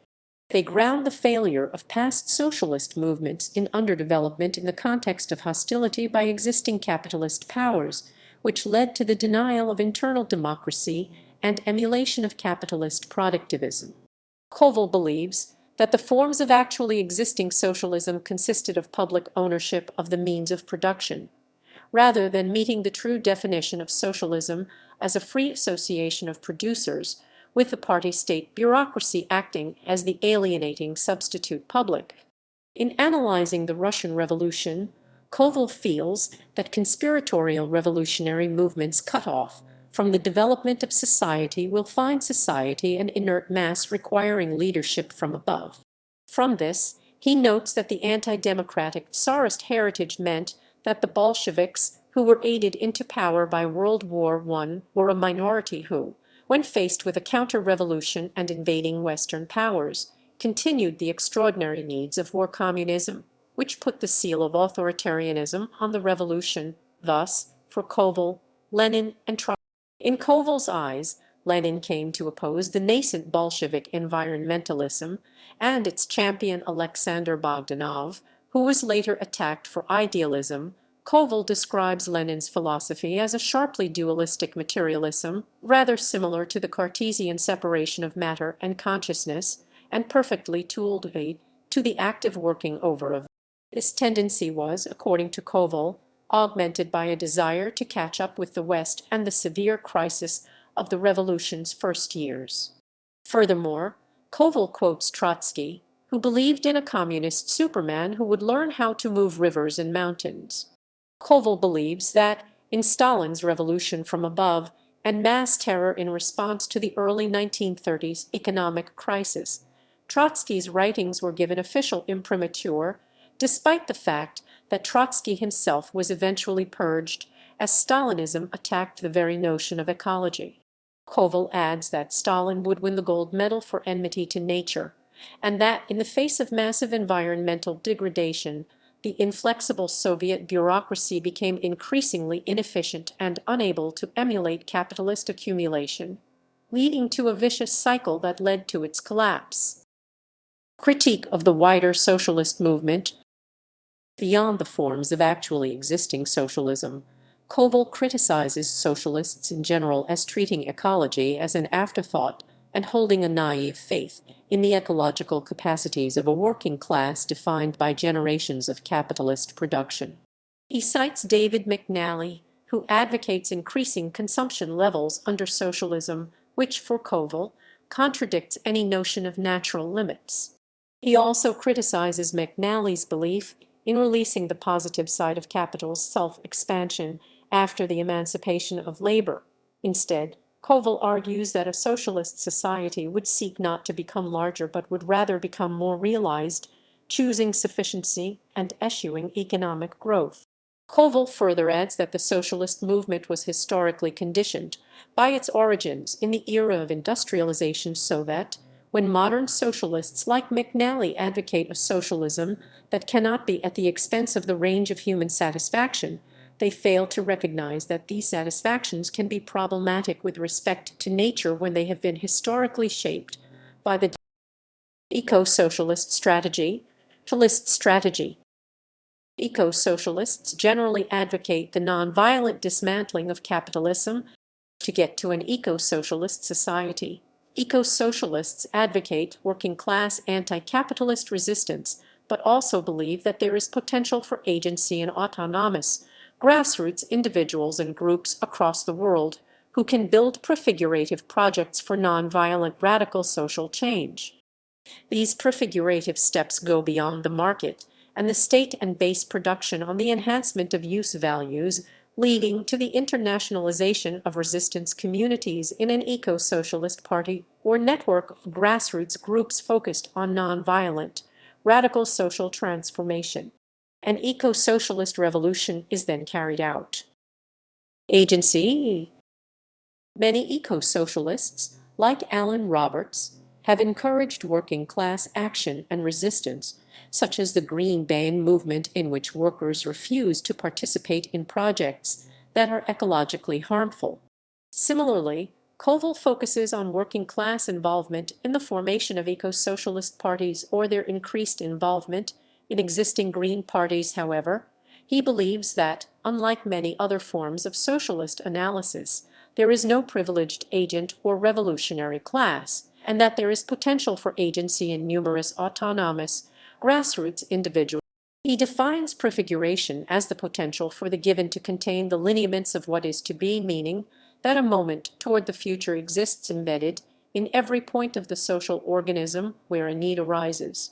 They ground the failure of past socialist movements in underdevelopment in the context of hostility by existing capitalist powers, which led to the denial of internal democracy and emulation of capitalist productivism. Koval believes that the forms of actually existing socialism consisted of public ownership of the means of production, rather than meeting the true definition of socialism as a free association of producers, with the party-state bureaucracy acting as the alienating substitute public. In analyzing the Russian Revolution, Koval feels that conspiratorial revolutionary movements cut off from the development of society will find society an inert mass requiring leadership from above. From this, he notes that the anti-democratic Tsarist heritage meant that the Bolsheviks, who were aided into power by World War I, were a minority who, when faced with a counter-revolution and invading Western powers, continued the extraordinary needs of war communism, which put the seal of authoritarianism on the revolution. Thus, for Koval, Lenin, and Trotsky. In Koval's eyes, Lenin came to oppose the nascent Bolshevik environmentalism and its champion Alexander Bogdanov, who was later attacked for idealism. Koval describes Lenin's philosophy as a sharply dualistic materialism, rather similar to the Cartesian separation of matter and consciousness, and perfectly tooled to the active working over of. This tendency was, according to Koval, augmented by a desire to catch up with the West and the severe crisis of the revolution's first years. Furthermore, Koval quotes Trotsky, who believed in a communist Superman who would learn how to move rivers and mountains. Koval believes that, in Stalin's revolution from above and mass terror in response to the early 1930s economic crisis, Trotsky's writings were given official imprimatur, despite the fact that Trotsky himself was eventually purged, as Stalinism attacked the very notion of ecology. Koval adds that Stalin would win the gold medal for enmity to nature, and that in the face of massive environmental degradation, the inflexible Soviet bureaucracy became increasingly inefficient and unable to emulate capitalist accumulation, leading to a vicious cycle that led to its collapse. Critique of the wider socialist movement. Beyond the forms of actually existing socialism, Koval criticizes socialists in general as treating ecology as an afterthought and holding a naive faith in the ecological capacities of a working class defined by generations of capitalist production. He cites David McNally, who advocates increasing consumption levels under socialism, which, for Koval, contradicts any notion of natural limits. He also criticizes McNally's belief in releasing the positive side of capital's self-expansion after the emancipation of labor. Instead, Koval argues that a socialist society would seek not to become larger but would rather become more realized, choosing sufficiency and eschewing economic growth. Koval further adds that the socialist movement was historically conditioned by its origins in the era of industrialization, so that, when modern socialists like McNally advocate a socialism that cannot be at the expense of the range of human satisfaction, they fail to recognize that these satisfactions can be problematic with respect to nature when they have been historically shaped by the eco-socialist strategy. Eco-socialists generally advocate the nonviolent dismantling of capitalism to get to an eco-socialist society. Eco-socialists advocate working-class anti-capitalist resistance, but also believe that there is potential for agency in autonomous, grassroots individuals and groups across the world who can build prefigurative projects for nonviolent radical social change. These prefigurative steps go beyond the market and the state and base production on the enhancement of use values, leading to the internationalization of resistance communities in an eco-socialist party or network of grassroots groups focused on nonviolent, radical social transformation. An eco-socialist revolution is then carried out. Agency. Many eco-socialists, like Alan Roberts, have encouraged working-class action and resistance, such as the Green Bane movement, in which workers refuse to participate in projects that are ecologically harmful. Similarly, Koval focuses on working-class involvement in the formation of eco-socialist parties or their increased involvement in existing green parties. However, he believes that, unlike many other forms of socialist analysis, there is no privileged agent or revolutionary class, and that there is potential for agency in numerous autonomous, grassroots individuals. He defines prefiguration as the potential for the given to contain the lineaments of what is to be, meaning that a moment toward the future exists embedded in every point of the social organism where a need arises.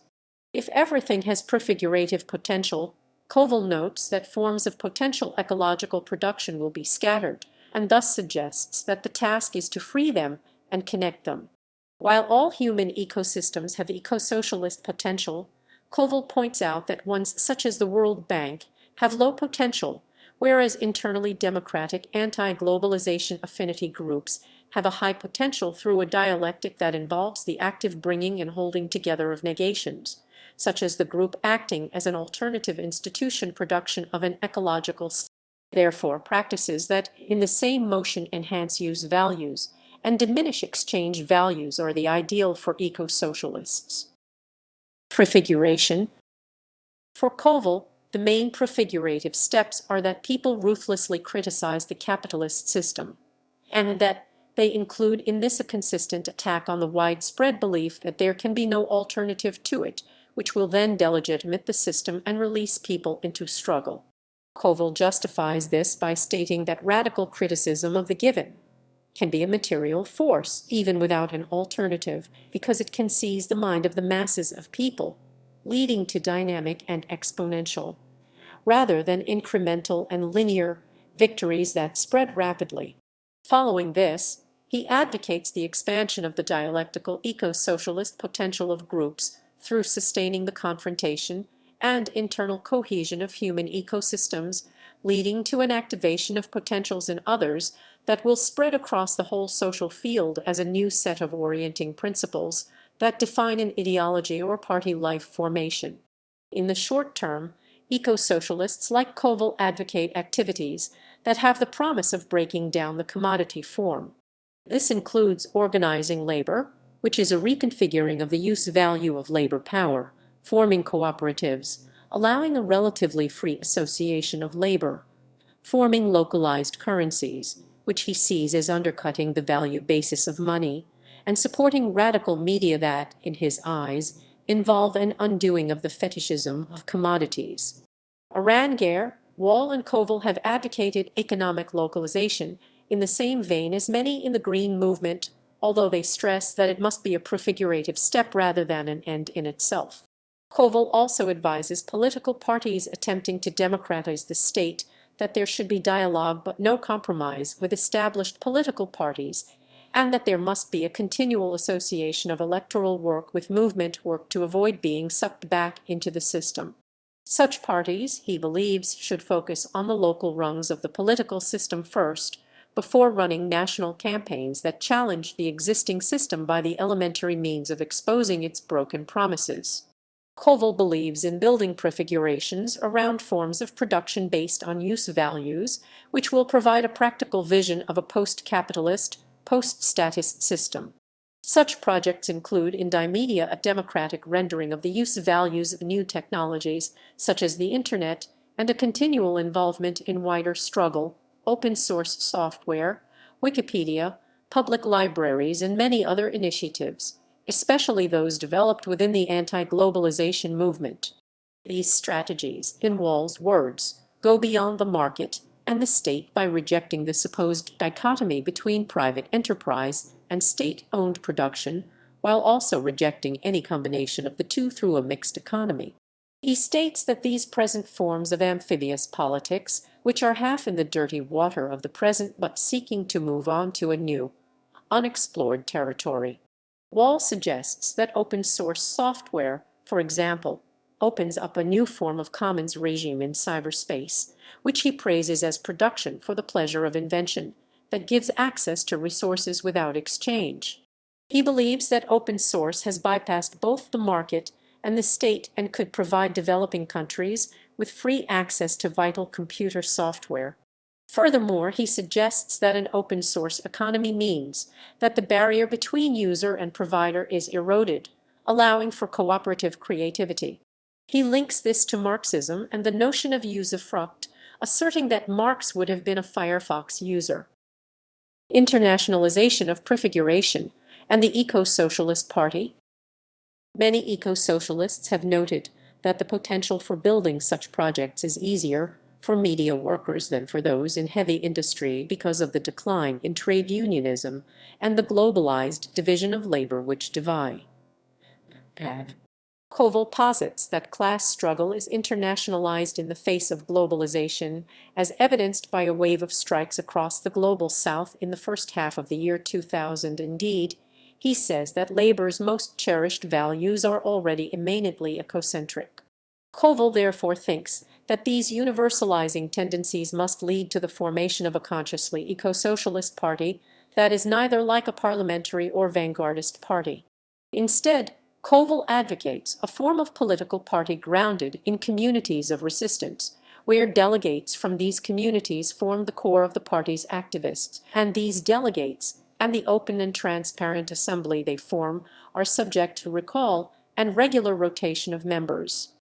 If everything has prefigurative potential, Koval notes that forms of potential ecological production will be scattered, and thus suggests that the task is to free them and connect them. While all human ecosystems have eco-socialist potential, Koval points out that ones such as the World Bank have low potential, whereas internally democratic anti-globalization affinity groups have a high potential through a dialectic that involves the active bringing and holding together of negations, such as the group acting as an alternative institution production of an ecological state. Therefore, practices that in the same motion enhance use values and diminish exchange values are the ideal for eco-socialists. Prefiguration. For Koval, the main prefigurative steps are that people ruthlessly criticize the capitalist system, and that they include in this a consistent attack on the widespread belief that there can be no alternative to it, which will then delegitimate the system and release people into struggle. Koval justifies this by stating that radical criticism of the given can be a material force, even without an alternative, because it can seize the mind of the masses of people, leading to dynamic and exponential, rather than incremental and linear, victories that spread rapidly. Following this, he advocates the expansion of the dialectical eco-socialist potential of groups through sustaining the confrontation and internal cohesion of human ecosystems, leading to an activation of potentials in others that will spread across the whole social field as a new set of orienting principles that define an ideology or party life formation. In the short term, eco-socialists like Koval advocate activities that have the promise of breaking down the commodity form. This includes organizing labor, which is a reconfiguring of the use value of labor power, forming cooperatives, allowing a relatively free association of labor, forming localized currencies, which he sees as undercutting the value basis of money, and supporting radical media that, in his eyes, involve an undoing of the fetishism of commodities. Aranger, Wall, and Koval have advocated economic localization in the same vein as many in the Green movement, although they stress that it must be a prefigurative step rather than an end in itself. Koval also advises political parties attempting to democratize the state that there should be dialogue but no compromise with established political parties, and that there must be a continual association of electoral work with movement work to avoid being sucked back into the system. Such parties, he believes, should focus on the local rungs of the political system first, before running national campaigns that challenge the existing system by the elementary means of exposing its broken promises. Koval believes in building prefigurations around forms of production based on use values, which will provide a practical vision of a post-capitalist, post-statist system. Such projects include in Dimedia a democratic rendering of the use values of new technologies, such as the Internet, and a continual involvement in wider struggle, open source software, Wikipedia, public libraries, and many other initiatives, especially those developed within the anti-globalization movement. These strategies, in Wall's words, go beyond the market and the state by rejecting the supposed dichotomy between private enterprise and state-owned production, while also rejecting any combination of the two through a mixed economy. He states that these present forms of amphibious politics, which are half in the dirty water of the present but seeking to move on to a new, unexplored territory. Wall suggests that open-source software, for example, opens up a new form of commons regime in cyberspace, which he praises as production for the pleasure of invention, that gives access to resources without exchange. He believes that open source has bypassed both the market and the state and could provide developing countries with free access to vital computer software. Furthermore, he suggests that an open source economy means that the barrier between user and provider is eroded, allowing for cooperative creativity. He links this to Marxism and the notion of usufruct, asserting that Marx would have been a Firefox user. Internationalization of prefiguration and the Eco-Socialist Party. Many eco-socialists have noted that the potential for building such projects is easier for media workers than for those in heavy industry because of the decline in trade unionism and the globalized division of labor which divide. Koval posits that class struggle is internationalized in the face of globalization, as evidenced by a wave of strikes across the global south in the first half of the year 2000. Indeed, he says that labor's most cherished values are already eminently ecocentric. Koval therefore thinks that these universalizing tendencies must lead to the formation of a consciously eco-socialist party that is neither like a parliamentary or vanguardist party. Instead, Koval advocates a form of political party grounded in communities of resistance, where delegates from these communities form the core of the party's activists, and these delegates and the open and transparent assembly they form are subject to recall and regular rotation of members.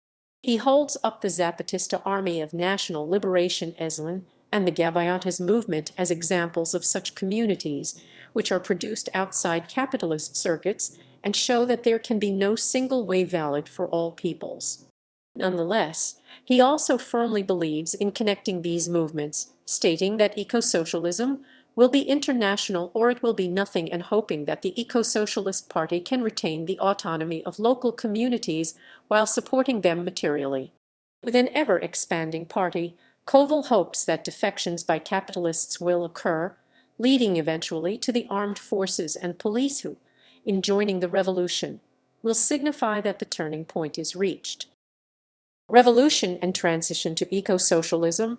He holds up the Zapatista Army of National Liberation (ESLN) and the Gaviota movement as examples of such communities, which are produced outside capitalist circuits and show that there can be no single way valid for all peoples. Nonetheless, he also firmly believes in connecting these movements, stating that eco-socialism will be international or it will be nothing, and hoping that the Eco-Socialist Party can retain the autonomy of local communities while supporting them materially. With an ever-expanding party, Koval hopes that defections by capitalists will occur, leading eventually to the armed forces and police who, in joining the revolution, will signify that the turning point is reached. Revolution and transition to eco-socialism.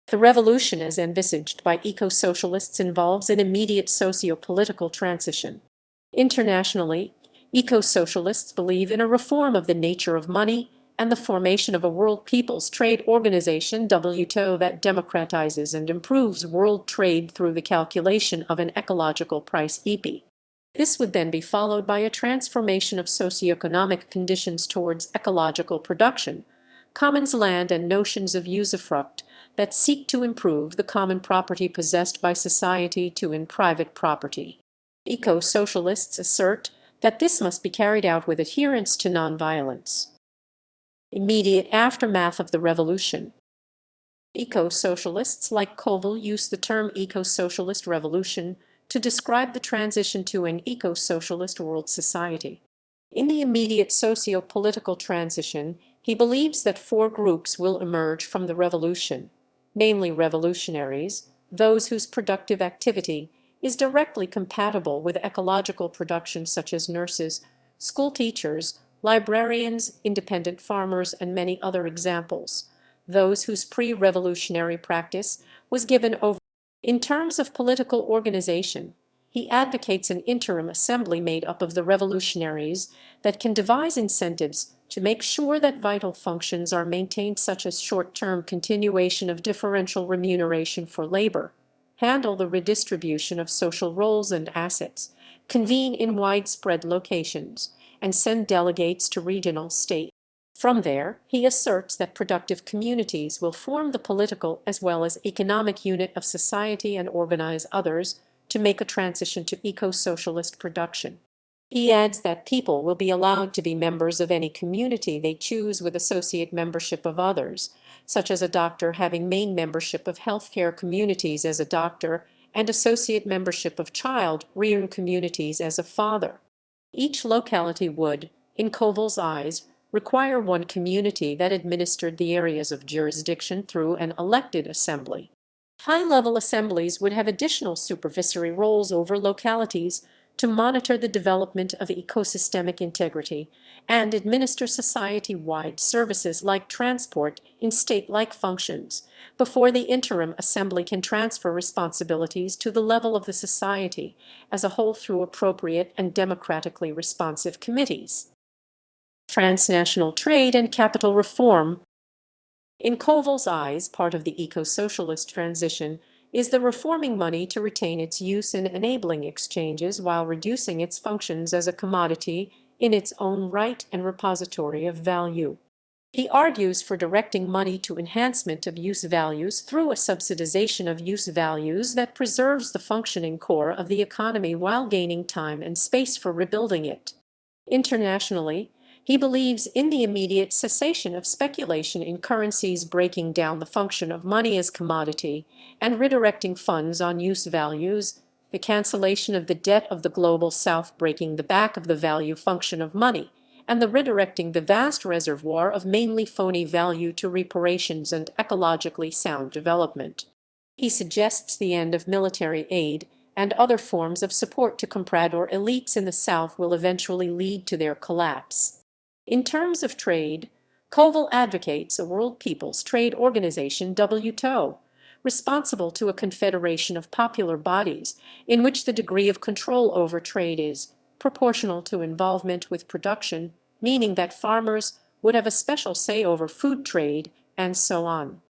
The revolution as envisaged by eco-socialists involves an immediate socio-political transition. Internationally, eco-socialists believe in a reform of the nature of money and the formation of a World People's Trade Organization (WTO) that democratizes and improves world trade through the calculation of an ecological price (EP). This would then be followed by a transformation of socioeconomic conditions towards ecological production, commons land and notions of usufruct that seek to improve the common property possessed by society to in private property. Eco-socialists assert that this must be carried out with adherence to nonviolence. Immediate aftermath of the revolution. Eco-socialists like Koval use the term eco-socialist revolution to describe the transition to an eco-socialist world society. In the immediate socio-political transition, he believes that four groups will emerge from the revolution, namely revolutionaries, those whose productive activity is directly compatible with ecological production such as nurses, school teachers, librarians, independent farmers, and many other examples, those whose pre-revolutionary practice was given over. In terms of political organization, he advocates an interim assembly made up of the revolutionaries that can devise incentives to make sure that vital functions are maintained, such as short-term continuation of differential remuneration for labor, handle the redistribution of social roles and assets, convene in widespread locations, and send delegates to regional, state. From there, he asserts that productive communities will form the political as well as economic unit of society and organize others to make a transition to eco-socialist production. He adds that people will be allowed to be members of any community they choose with associate membership of others, such as a doctor having main membership of healthcare communities as a doctor and associate membership of child-rearing communities as a father. Each locality would, in Koval's eyes, require one community that administered the areas of jurisdiction through an elected assembly. High-level assemblies would have additional supervisory roles over localities to monitor the development of ecosystemic integrity and administer society-wide services like transport in state-like functions, before the interim assembly can transfer responsibilities to the level of the society as a whole through appropriate and democratically responsive committees. Transnational trade and capital reform. In Koval's eyes, part of the eco-socialist transition is the reforming money to retain its use in enabling exchanges while reducing its functions as a commodity in its own right and repository of value. He argues for directing money to enhancement of use values through a subsidization of use values that preserves the functioning core of the economy while gaining time and space for rebuilding it. Internationally, he believes in the immediate cessation of speculation in currencies, breaking down the function of money as commodity, and redirecting funds on use values, the cancellation of the debt of the Global South, breaking the back of the value function of money, and the redirecting the vast reservoir of mainly phony value to reparations and ecologically sound development. He suggests the end of military aid and other forms of support to comprador elites in the South will eventually lead to their collapse. In terms of trade, Koval advocates a World People's Trade Organization (WTO), responsible to a confederation of popular bodies in which the degree of control over trade is proportional to involvement with production, meaning that farmers would have a special say over food trade, and so on.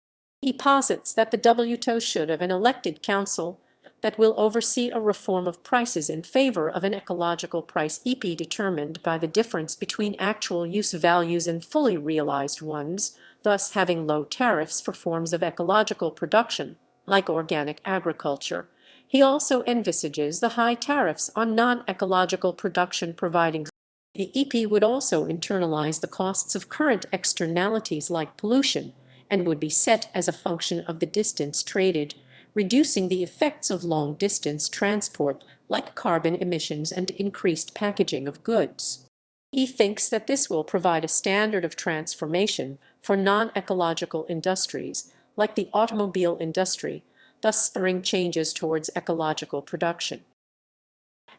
He posits that the WTO should have an elected council that will oversee a reform of prices in favor of an ecological price EP determined by the difference between actual use values and fully realized ones, thus having low tariffs for forms of ecological production, like organic agriculture. He also envisages the high tariffs on non-ecological production, providing the EP would also internalize the costs of current externalities like pollution and would be set as a function of the distance traded, reducing the effects of long-distance transport like carbon emissions and increased packaging of goods. He thinks that this will provide a standard of transformation for non-ecological industries like the automobile industry, thus spurring changes towards ecological production.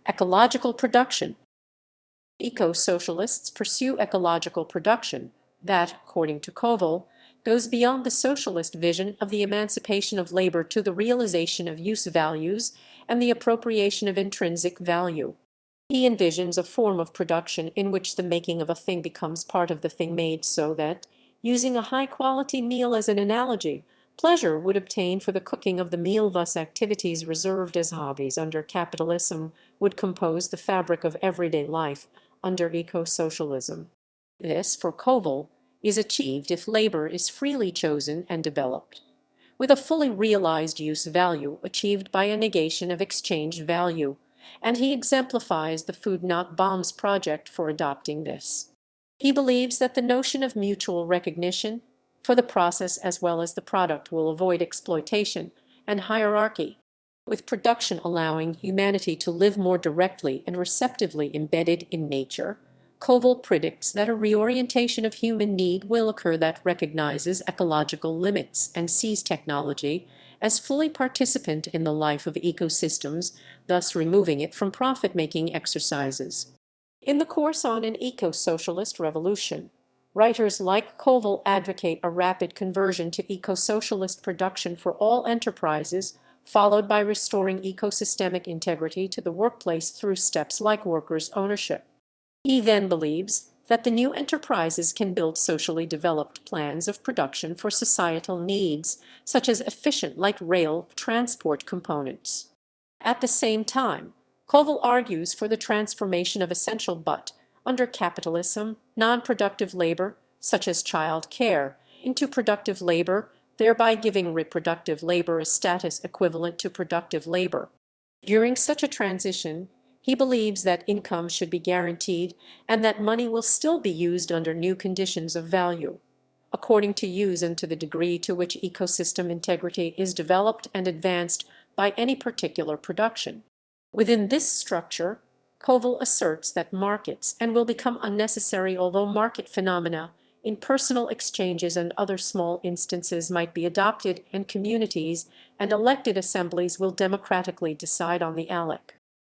Ecological production. Eco-socialists pursue ecological production that, according to Koval, goes beyond the socialist vision of the emancipation of labor to the realization of use values and the appropriation of intrinsic value. He envisions a form of production in which the making of a thing becomes part of the thing made, so that, using a high-quality meal as an analogy, pleasure would obtain for the cooking of the meal. Thus, activities reserved as hobbies under capitalism would compose the fabric of everyday life under eco-socialism. This, for Koval, is achieved if labor is freely chosen and developed, with a fully realized use value achieved by a negation of exchange value, and he exemplifies the Food Not Bombs project for adopting this. He believes that the notion of mutual recognition for the process as well as the product will avoid exploitation and hierarchy, with production allowing humanity to live more directly and receptively embedded in nature. Koval predicts that a reorientation of human need will occur that recognizes ecological limits and sees technology as fully participant in the life of ecosystems, thus removing it from profit-making exercises. In the course on an eco-socialist revolution, writers like Koval advocate a rapid conversion to eco-socialist production for all enterprises, followed by restoring ecosystemic integrity to the workplace through steps like workers' ownership. He then believes that the new enterprises can build socially developed plans of production for societal needs, such as efficient light rail transport components. At the same time, Koval argues for the transformation of essential but, under capitalism, non-productive labor, such as child care, into productive labor, thereby giving reproductive labor a status equivalent to productive labor. During such a transition, he believes that income should be guaranteed and that money will still be used under new conditions of value, according to use and to the degree to which ecosystem integrity is developed and advanced by any particular production. Within this structure, Koval asserts that markets and will become unnecessary, although market phenomena in personal exchanges and other small instances might be adopted, and communities and elected assemblies will democratically decide on the ALEC.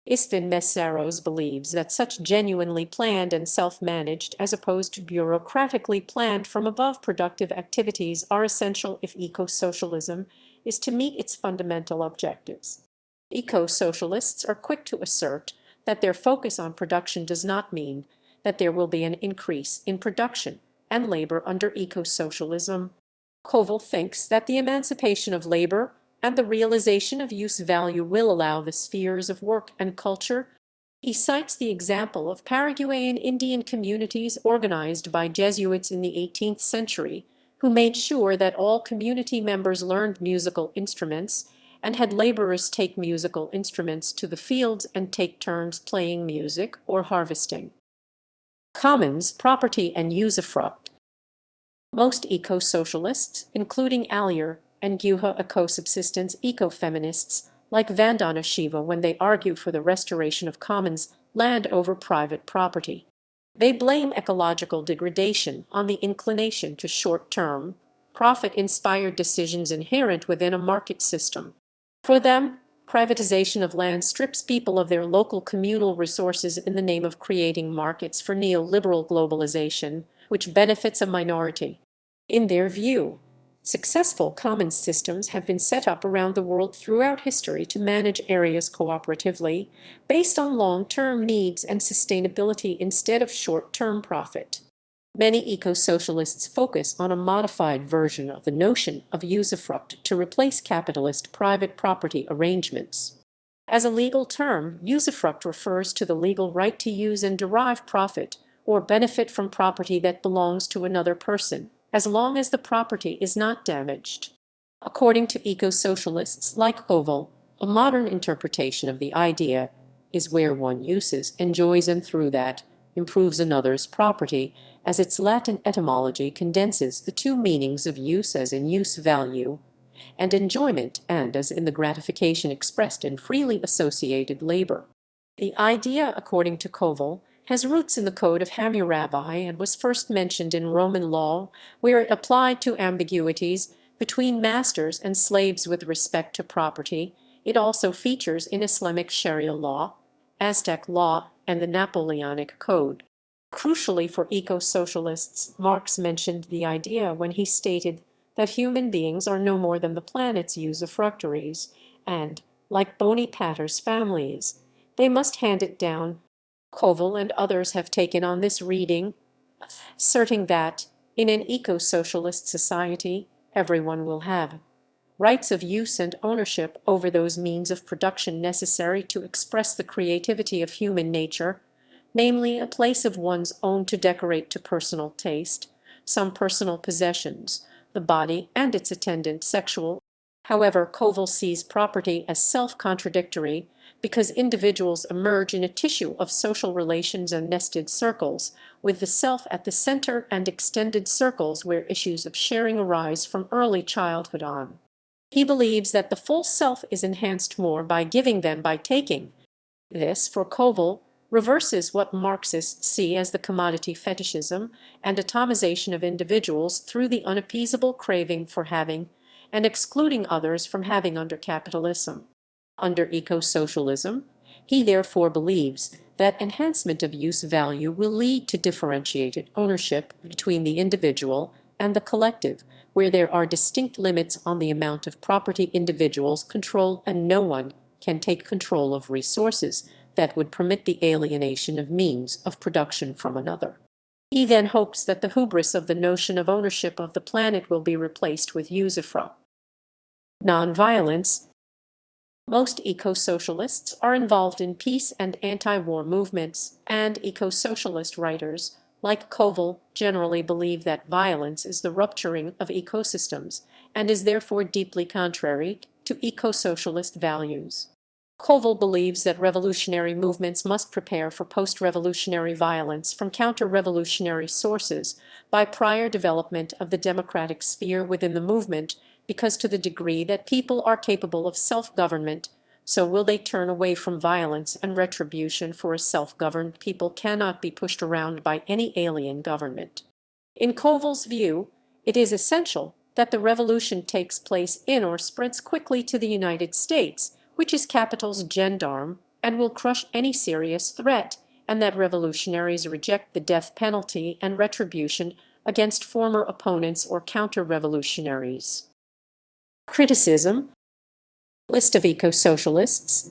Istvin Meszaros believes that such genuinely planned and self-managed as opposed to bureaucratically planned from above productive activities are essential if eco-socialism is to meet its fundamental objectives. Eco-socialists are quick to assert that their focus on production does not mean that there will be an increase in production and labor under eco-socialism. Koval thinks that the emancipation of labor and the realization of use value will allow the spheres of work and culture. He cites the example of Paraguayan Indian communities organized by Jesuits in the 18th century, who made sure that all community members learned musical instruments and had laborers take musical instruments to the fields and take turns playing music or harvesting. Commons, property, and usufruct. Most eco-socialists, including Allier and Guha eco-subsistence ecofeminists like Vandana Shiva, when they argue for the restoration of commons land over private property, they blame ecological degradation on the inclination to short-term, profit-inspired decisions inherent within a market system. For them, privatization of land strips people of their local communal resources in the name of creating markets for neoliberal globalization, which benefits a minority. In their view, Successful commons systems have been set up around the world throughout history to manage areas cooperatively, based on long-term needs and sustainability instead of short-term profit. Many eco-socialists focus on a modified version of the notion of usufruct to replace capitalist private property arrangements. As a legal term, usufruct refers to the legal right to use and derive profit or benefit from property that belongs to another person, as long as the property is not damaged. According to eco-socialists like Koval, a modern interpretation of the idea is where one uses, enjoys, and through that improves another's property, as its Latin etymology condenses the two meanings of use as in use value and enjoyment, and as in the gratification expressed in freely associated labor. The idea, according to Koval, has roots in the Code of Hammurabi and was first mentioned in Roman law, where it applied to ambiguities between masters and slaves with respect to property. It also features in Islamic Sharia law, Aztec law, and the Napoleonic Code. Crucially for eco-socialists, Marx mentioned the idea when he stated that human beings are no more than the planet's usufructuaries, and, like Bonipater's families, they must hand it down. Koval and others have taken on this reading, asserting that, in an eco-socialist society, everyone will have rights of use and ownership over those means of production necessary to express the creativity of human nature, namely a place of one's own to decorate to personal taste, some personal possessions, the body and its attendant sexual. However, Koval sees property as self-contradictory because individuals emerge in a tissue of social relations and nested circles, with the self at the center and extended circles where issues of sharing arise from early childhood on. He believes that the full self is enhanced more by giving than by taking. This, for Koval, reverses what Marxists see as the commodity fetishism and atomization of individuals through the unappeasable craving for having and excluding others from having under capitalism. Under eco-socialism, he therefore believes that enhancement of use value will lead to differentiated ownership between the individual and the collective, where there are distinct limits on the amount of property individuals control, and no one can take control of resources that would permit the alienation of means of production from another. He then hopes that the hubris of the notion of ownership of the planet will be replaced with usufruct. Nonviolence. Most eco-socialists are involved in peace and anti-war movements, and eco-socialist writers, like Koval, generally believe that violence is the rupturing of ecosystems and is therefore deeply contrary to eco-socialist values. Koval believes that revolutionary movements must prepare for post-revolutionary violence from counter-revolutionary sources by prior development of the democratic sphere within the movement, because to the degree that people are capable of self-government, so will they turn away from violence and retribution, for a self-governed people cannot be pushed around by any alien government. In Koval's view, it is essential that the revolution takes place in or spreads quickly to the United States, which is capital's gendarme and will crush any serious threat, and that revolutionaries reject the death penalty and retribution against former opponents or counter-revolutionaries. Criticism. List of eco-socialists.